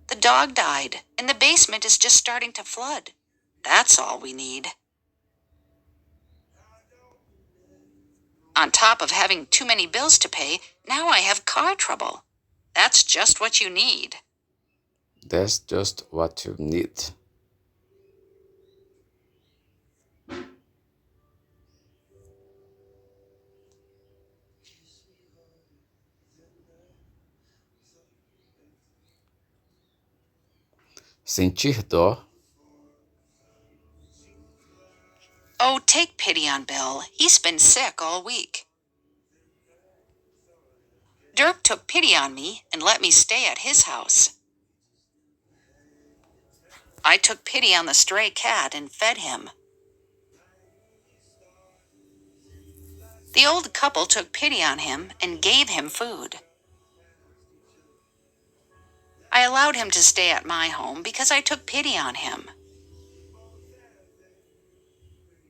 Speaker 2: The dog died, and the basement is just starting to flood. That's all we need. On top of having too many bills to pay, now I have car trouble. That's just what you need.
Speaker 1: That's just what you need. Sentir dó.
Speaker 2: Oh, take pity on Bill. He's been sick all week. Dirk took pity on me and let me stay at his house. I took pity on the stray cat and fed him. The old couple took pity on him and gave him food. I allowed him to stay at my home because I took pity on him.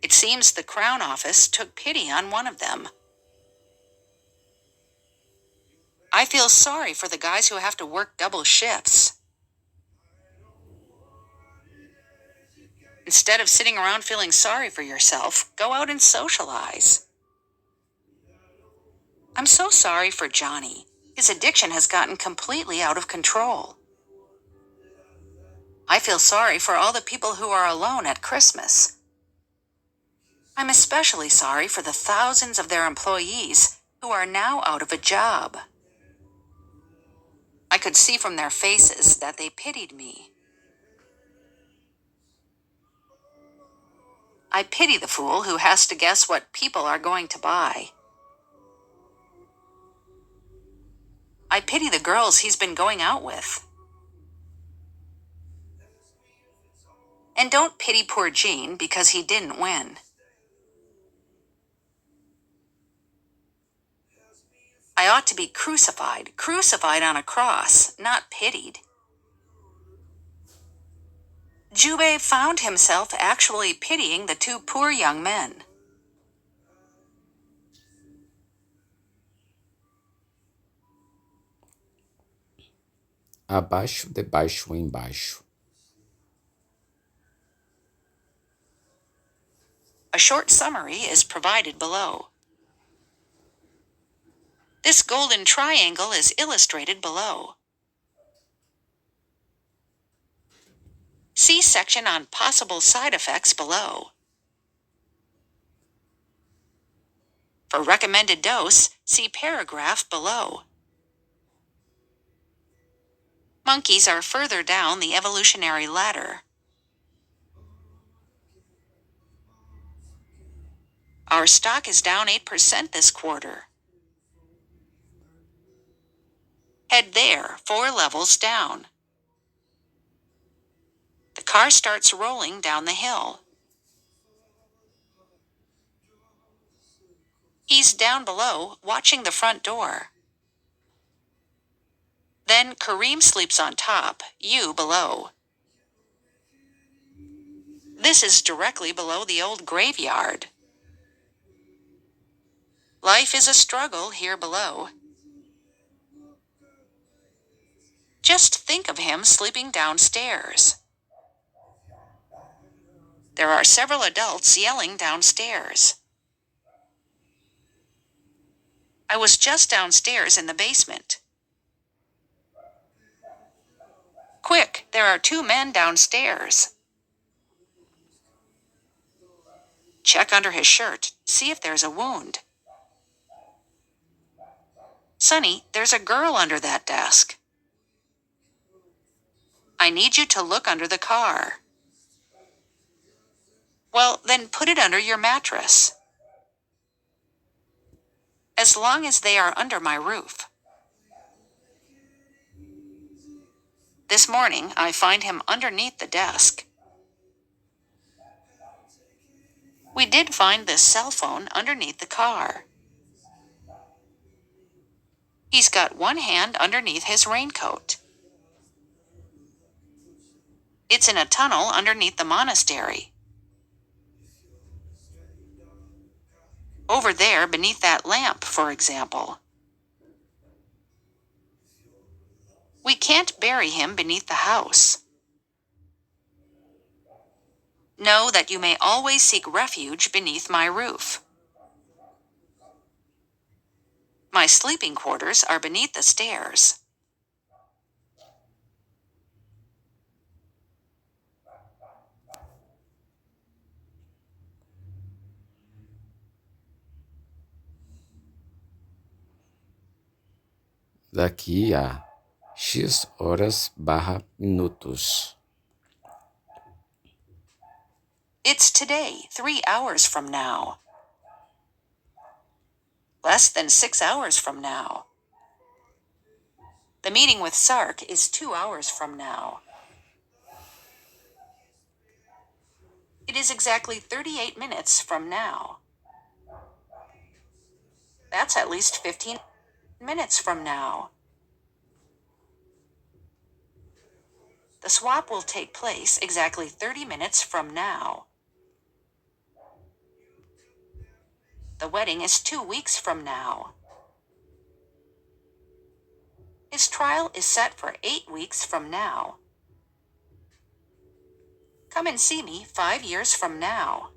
Speaker 2: It seems the Crown Office took pity on one of them. I feel sorry for the guys who have to work double shifts. Instead of sitting around feeling sorry for yourself, go out and socialize. I'm so sorry for Johnny. His addiction has gotten completely out of control. I feel sorry for all the people who are alone at Christmas. I'm especially sorry for the thousands of their employees who are now out of a job. I could see from their faces that they pitied me. I pity the fool who has to guess what people are going to buy. I pity the girls he's been going out with. And don't pity poor Gene because he didn't win. I ought to be crucified on a cross, not pitied. Jubei found himself actually pitying the two poor young men.
Speaker 1: Abaixo, debaixo, embaixo.
Speaker 2: A short summary is provided below. This golden triangle is illustrated below. See section on possible side effects below. For recommended dose, see paragraph below. Monkeys are further down the evolutionary ladder. Our stock is down 8% this quarter. Head there, 4 levels down. The car starts rolling down the hill. He's down below, watching the front door. Then Kareem sleeps on top, you below. This is directly below the old graveyard. Life is a struggle here below. Just think of him sleeping downstairs. There are several adults yelling downstairs. I was just downstairs in the basement. Quick, there are 2 men downstairs. Check under his shirt, see if there's a wound. Sonny, there's a girl under that desk. I need you to look under the car. Well, then put it under your mattress. As long as they are under my roof. This morning, I find him underneath the desk. We did find this cell phone underneath the car. He's got one hand underneath his raincoat. It's in a tunnel underneath the monastery. Over there beneath that lamp, for example. We can't bury him beneath the house. Know that you may always seek refuge beneath my roof. My sleeping quarters are beneath the stairs.
Speaker 1: Daqui a X horas barra minutos.
Speaker 2: It's today, 3 hours from now. Less than 6 hours from now. The meeting with Sark is 2 hours from now. It is exactly 38 minutes from now. That's at least 15 minutes from now. The swap will take place exactly 30 minutes from now. The wedding is 2 weeks from now. His trial is set for 8 weeks from now. Come and see me 5 years from now.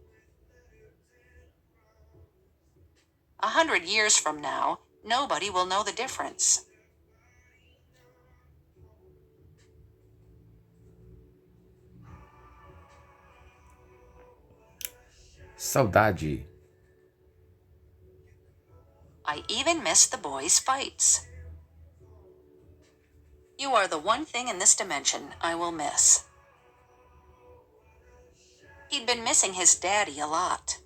Speaker 2: 100 years from now, Nobody will know the difference.
Speaker 1: Saudade.
Speaker 2: I even miss the boys' fights. You are the one thing in this dimension I will miss. He'd been missing his daddy a lot.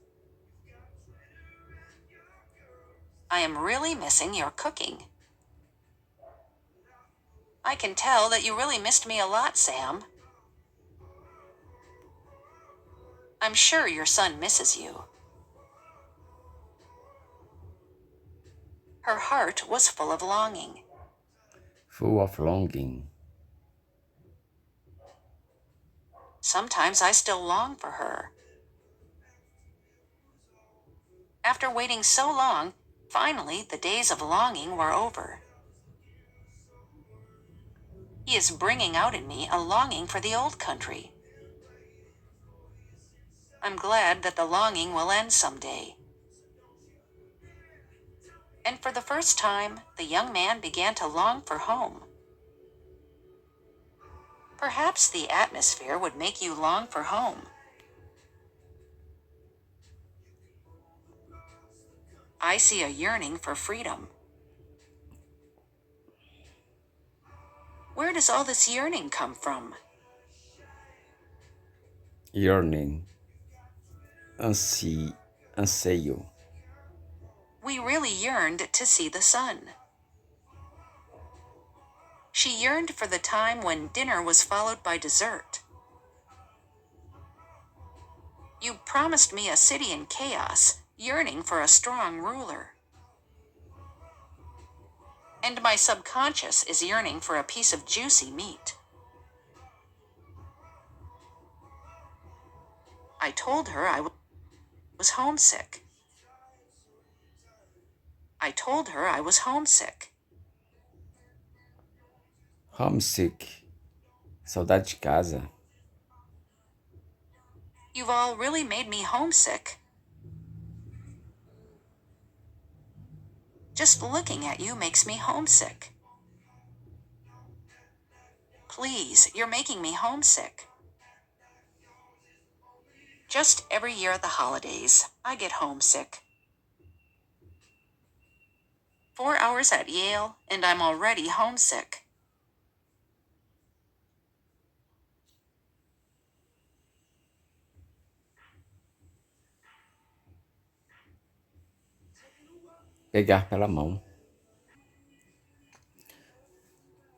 Speaker 2: I am really missing your cooking. I can tell that you really missed me a lot, Sam. I'm sure your son misses you. Her heart was full of longing.
Speaker 1: Full of longing.
Speaker 2: Sometimes I still long for her. After waiting so long, finally the days of longing were over. He is bringing out in me a longing for the old country. I'm glad that the longing will end someday. And for the first time, the young man began to long for home. Perhaps the atmosphere would make you long for home. I see a yearning for freedom. Where does all this yearning come from?
Speaker 1: Yearning. Anseio.
Speaker 2: We really yearned to see the sun. She yearned for the time when dinner was followed by dessert. You promised me a city in chaos, yearning for a strong ruler. And my subconscious is yearning for a piece of juicy meat. I told her I was homesick. I told her I was homesick.
Speaker 1: Homesick. Saudade de casa.
Speaker 2: You've all really made me homesick. Just looking at you makes me homesick. Please, you're making me homesick. Just every year at the holidays, I get homesick. 4 hours at Yale, and I'm already homesick.
Speaker 1: Pegar pela mão.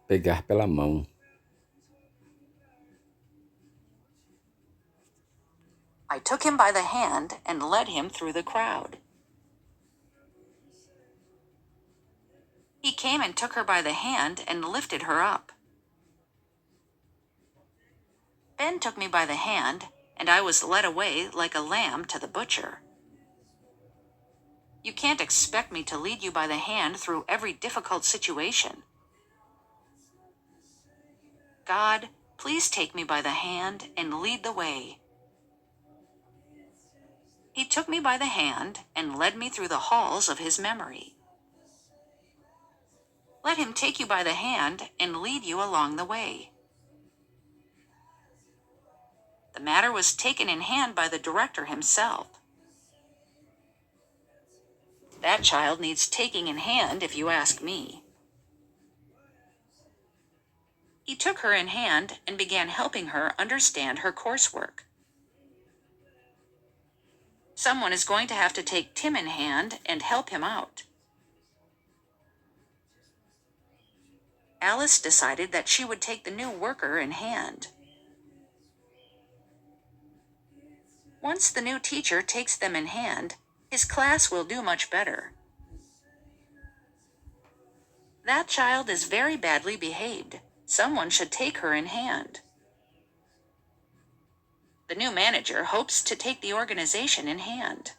Speaker 1: Pegar pela mão.
Speaker 2: I took him by the hand and led him through the crowd. He came and took her by the hand and lifted her up. Ben took me by the hand, and I was led away like a lamb to the butcher. You can't expect me to lead you by the hand through every difficult situation. God, please take me by the hand and lead the way. He took me by the hand and led me through the halls of his memory. Let him take you by the hand and lead you along the way. The matter was taken in hand by the director himself. That child needs taking in hand, if you ask me. He took her in hand and began helping her understand her coursework. Someone is going to have to take Tim in hand and help him out. Alice decided that she would take the new worker in hand. Once the new teacher takes them in hand, his class will do much better. That child is very badly behaved. Someone should take her in hand. The new manager hopes to take the organization in hand.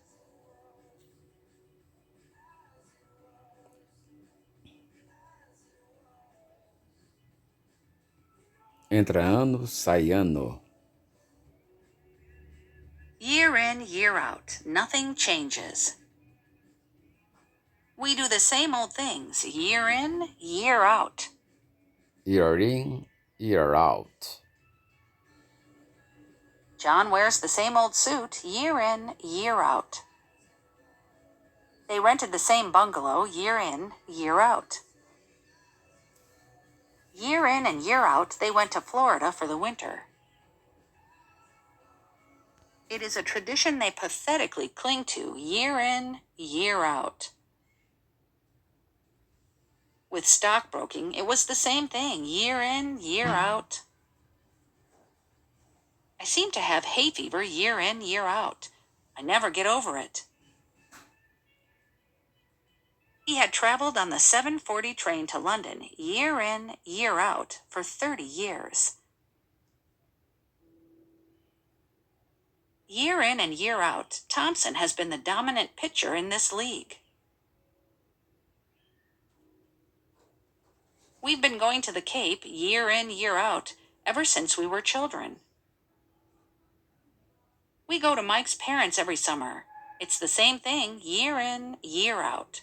Speaker 1: Entra ano, sai ano.
Speaker 2: Year in, year out, nothing changes. We do the the same old things, year in, year out.
Speaker 1: Year in, year out.
Speaker 2: John wears the same old suit, year in, year out. They rented the same bungalow, year in, year out. Year in and year out, they went to Florida for the winter. It is a tradition they pathetically cling to, year in, year out. With stockbroking, it was the same thing, year in, year out. I seem to have hay fever year in, year out. I never get over it. He had traveled on the 7:40 train to London, year in, year out, for 30 years. Year in and year out, Thompson has been the dominant pitcher in this league. We've been going to the Cape, year in, year out, ever since we were children. We go to Mike's parents every summer. It's the same thing, year in, year out.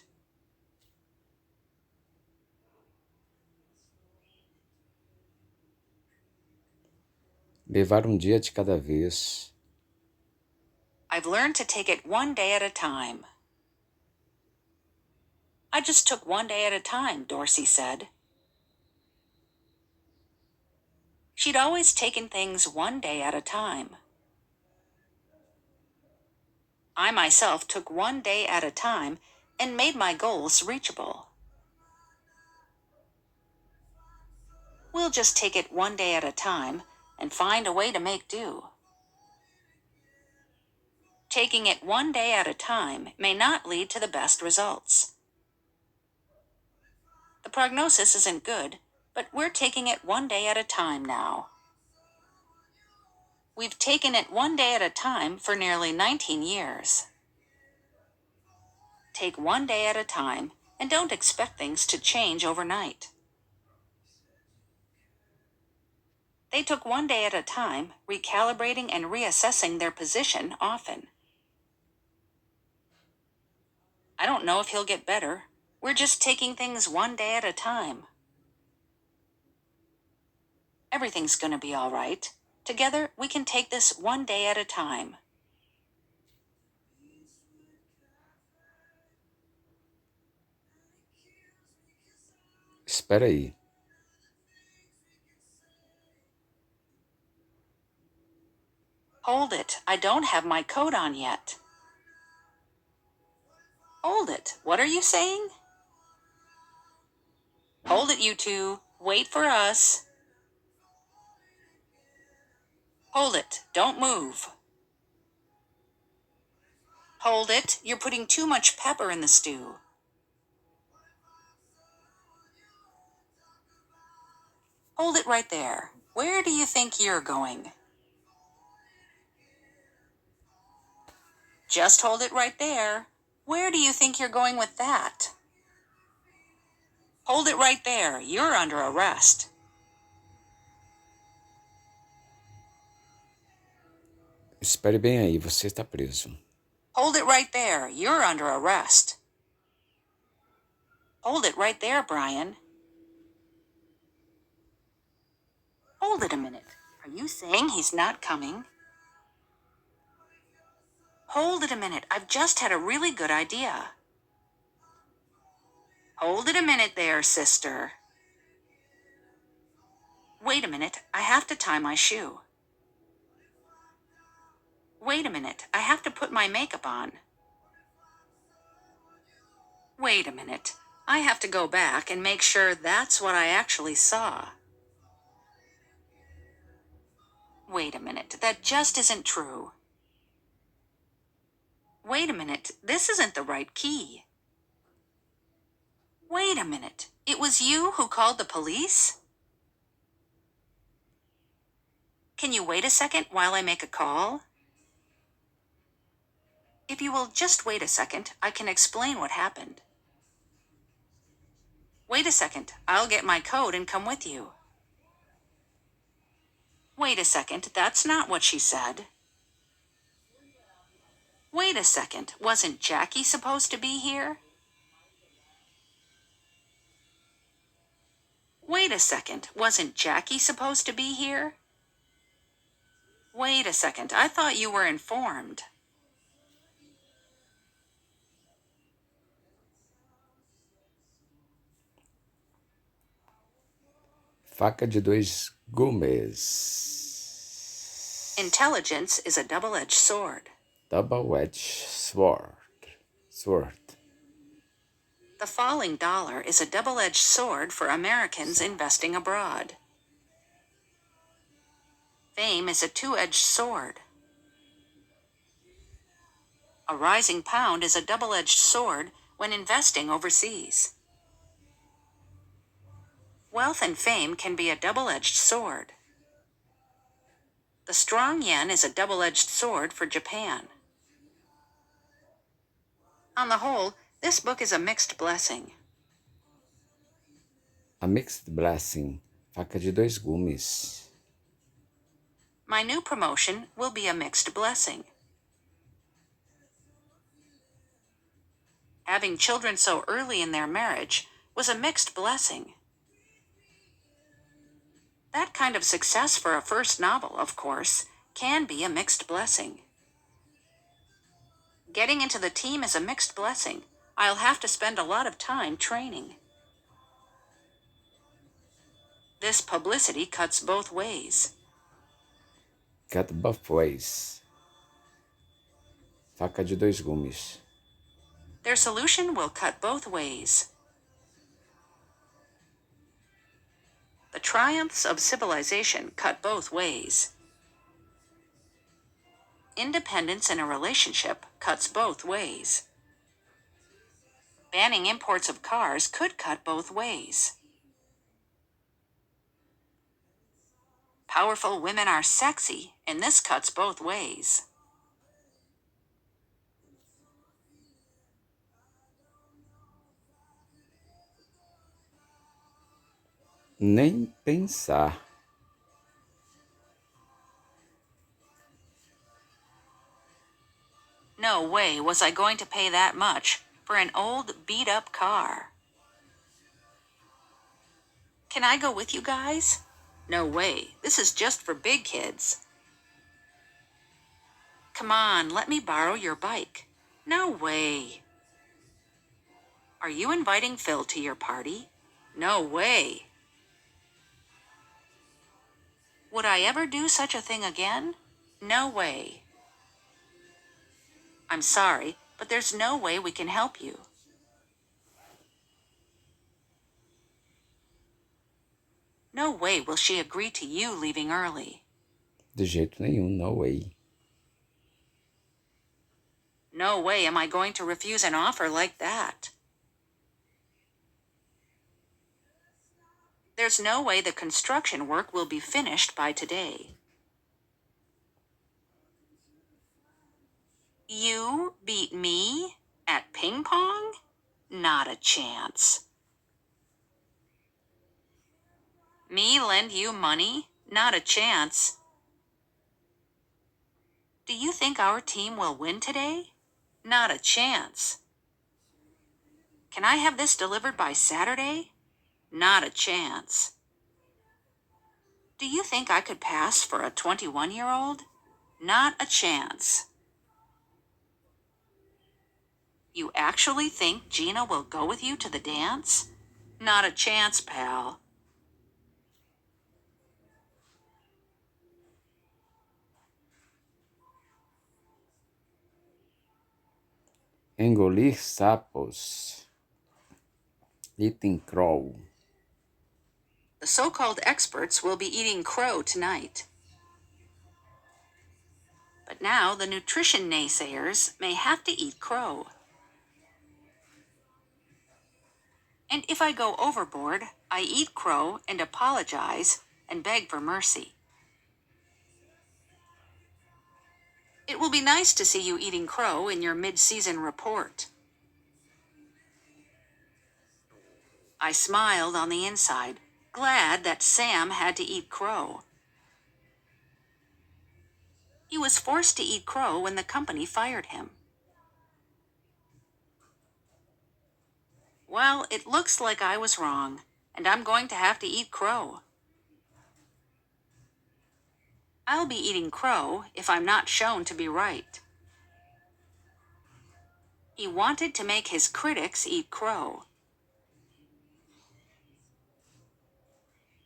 Speaker 1: Levar dia de cada vez.
Speaker 2: I've learned to take it one day at a time. I just took one day at a time, Dorsey said. She'd always taken things one day at a time. I myself took one day at a time and made my goals reachable. We'll just take it one day at a time and find a way to make do. Taking it one day at a time may not lead to the best results. The prognosis isn't good, but we're taking it one day at a time now. We've taken it one day at a time for nearly 19 years. Take one day at a time and don't expect things to change overnight. They took one day at a time, recalibrating and reassessing their position often. I don't know if he'll get better. We're just taking things one day at a time. Everything's going to be all right. Together, we can take this one day at a time.
Speaker 1: Espera aí.
Speaker 2: Hold it, I don't have my coat on yet. Hold it, what are you saying? Hold it, you two. Wait for us. Hold it, don't move. Hold it, you're putting too much pepper in the stew. Hold it right there. Where do you think you're going? Just hold it right there. Where do you think you're going with that? Hold it right there. You're under arrest.
Speaker 1: Espere bem aí, você está preso.
Speaker 2: Hold it right there. You're under arrest. Hold it right there, Brian. Hold it a minute. Are you saying he's not coming? Hold it a minute. I've just had a really good idea. Hold it a minute there, sister. Wait a minute. I have to tie my shoe. Wait a minute. I have to put my makeup on. Wait a minute. I have to go back and make sure that's what I actually saw. Wait a minute. That just isn't true. Wait a minute. This isn't the right key. Wait a minute. It was you who called the police? Can you wait a second while I make a call? If you will just wait a second, I can explain what happened. Wait a second. I'll get my coat and come with you. Wait a second. That's not what she said. Wait a second. Wasn't Jackie supposed to be here? Wait a second, wasn't Jackie supposed to be here? Wait a second, I thought you were informed.
Speaker 1: Faca de dois gumes.
Speaker 2: Intelligence is a double-edged sword.
Speaker 1: Double-edged sword. Sword.
Speaker 2: The falling dollar is a double-edged sword for Americans investing abroad. Fame is a two-edged sword. A rising pound is a double-edged sword when investing overseas. Wealth and fame can be a double-edged sword. The strong yen is a double-edged sword for Japan. On the whole, this book is a mixed blessing.
Speaker 1: A mixed blessing. Faca de dois gumes.
Speaker 2: My new promotion will be a mixed blessing. Having children so early in their marriage was a mixed blessing. That kind of success for a first novel, of course, can be a mixed blessing. Getting into the team is a mixed blessing. I'll have to spend a lot of time training. This publicity cuts both ways.
Speaker 1: Cut both ways. Faca de dois gumes.
Speaker 2: Their solution will cut both ways. The triumphs of civilization cut both ways. Independence in a relationship cuts both ways. Banning imports of cars could cut both ways. Powerful women are sexy, and this cuts both ways.
Speaker 1: Nem pensar.
Speaker 2: No way was I going to pay that much for an old, beat-up car. Can I go with you guys? No way, this is just for big kids. Come on, let me borrow your bike. No way. Are you inviting Phil to your party? No way. Would I ever do such a thing again? No way. I'm sorry, but there's no way we can help you. No way will she agree to you leaving early.
Speaker 1: De jeito nenhum, no way.
Speaker 2: No way am I going to refuse an offer like that. There's no way the construction work will be finished by today. You beat me at ping pong? Not a chance. Me lend you money? Not a chance. Do you think our team will win today? Not a chance. Can I have this delivered by Saturday? Not a chance. Do you think I could pass for a 21-year-old? Not a chance. You actually think Gina will go with you to the dance? Not a chance, pal.
Speaker 1: Engolir sapos. Eating crow.
Speaker 2: The so-called experts will be eating crow tonight. But now the nutrition naysayers may have to eat crow. And if I go overboard, I eat crow and apologize and beg for mercy. It will be nice to see you eating crow in your mid-season report. I smiled on the inside, glad that Sam had to eat crow. He was forced to eat crow when the company fired him. Well, it looks like I was wrong, and I'm going to have to eat crow. I'll be eating crow if I'm not shown to be right. He wanted to make his critics eat crow.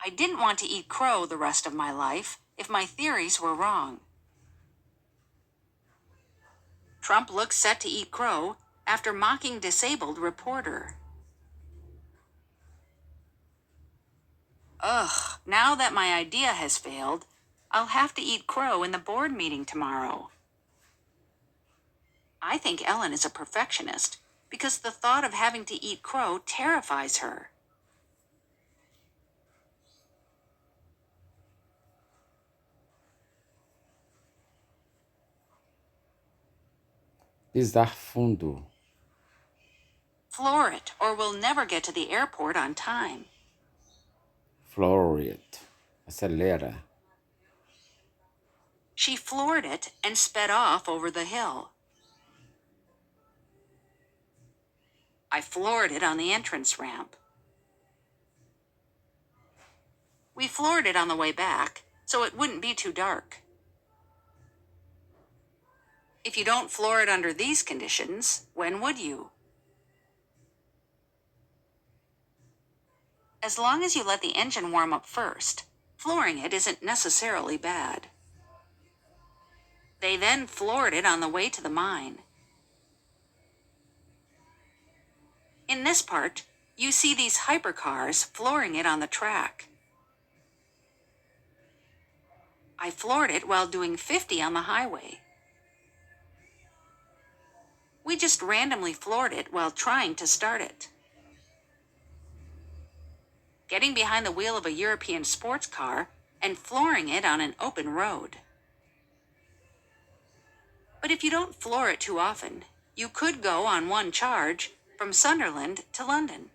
Speaker 2: I didn't want to eat crow the rest of my life if my theories were wrong. Trump looks set to eat crow after mocking disabled reporter. Ugh, now that my idea has failed, I'll have to eat crow in the board meeting tomorrow. I think Ellen is a perfectionist because the thought of having to eat crow terrifies her.
Speaker 1: Pisar fundo.
Speaker 2: Floor it, or we'll never get to the airport on time.
Speaker 1: Floor it. Acelera.
Speaker 2: She floored it and sped off over the hill. I floored it on the entrance ramp. We floored it on the way back, so it wouldn't be too dark. If you don't floor it under these conditions, when would you? As long as you let the engine warm up first, flooring it isn't necessarily bad. They then floored it on the way to the mine. In this part, you see these hypercars flooring it on the track. I floored it while doing 50 on the highway. We just randomly floored it while trying to start it. Getting behind the wheel of a European sports car and flooring it on an open road. But if you don't floor it too often, you could go on one charge from Sunderland to London.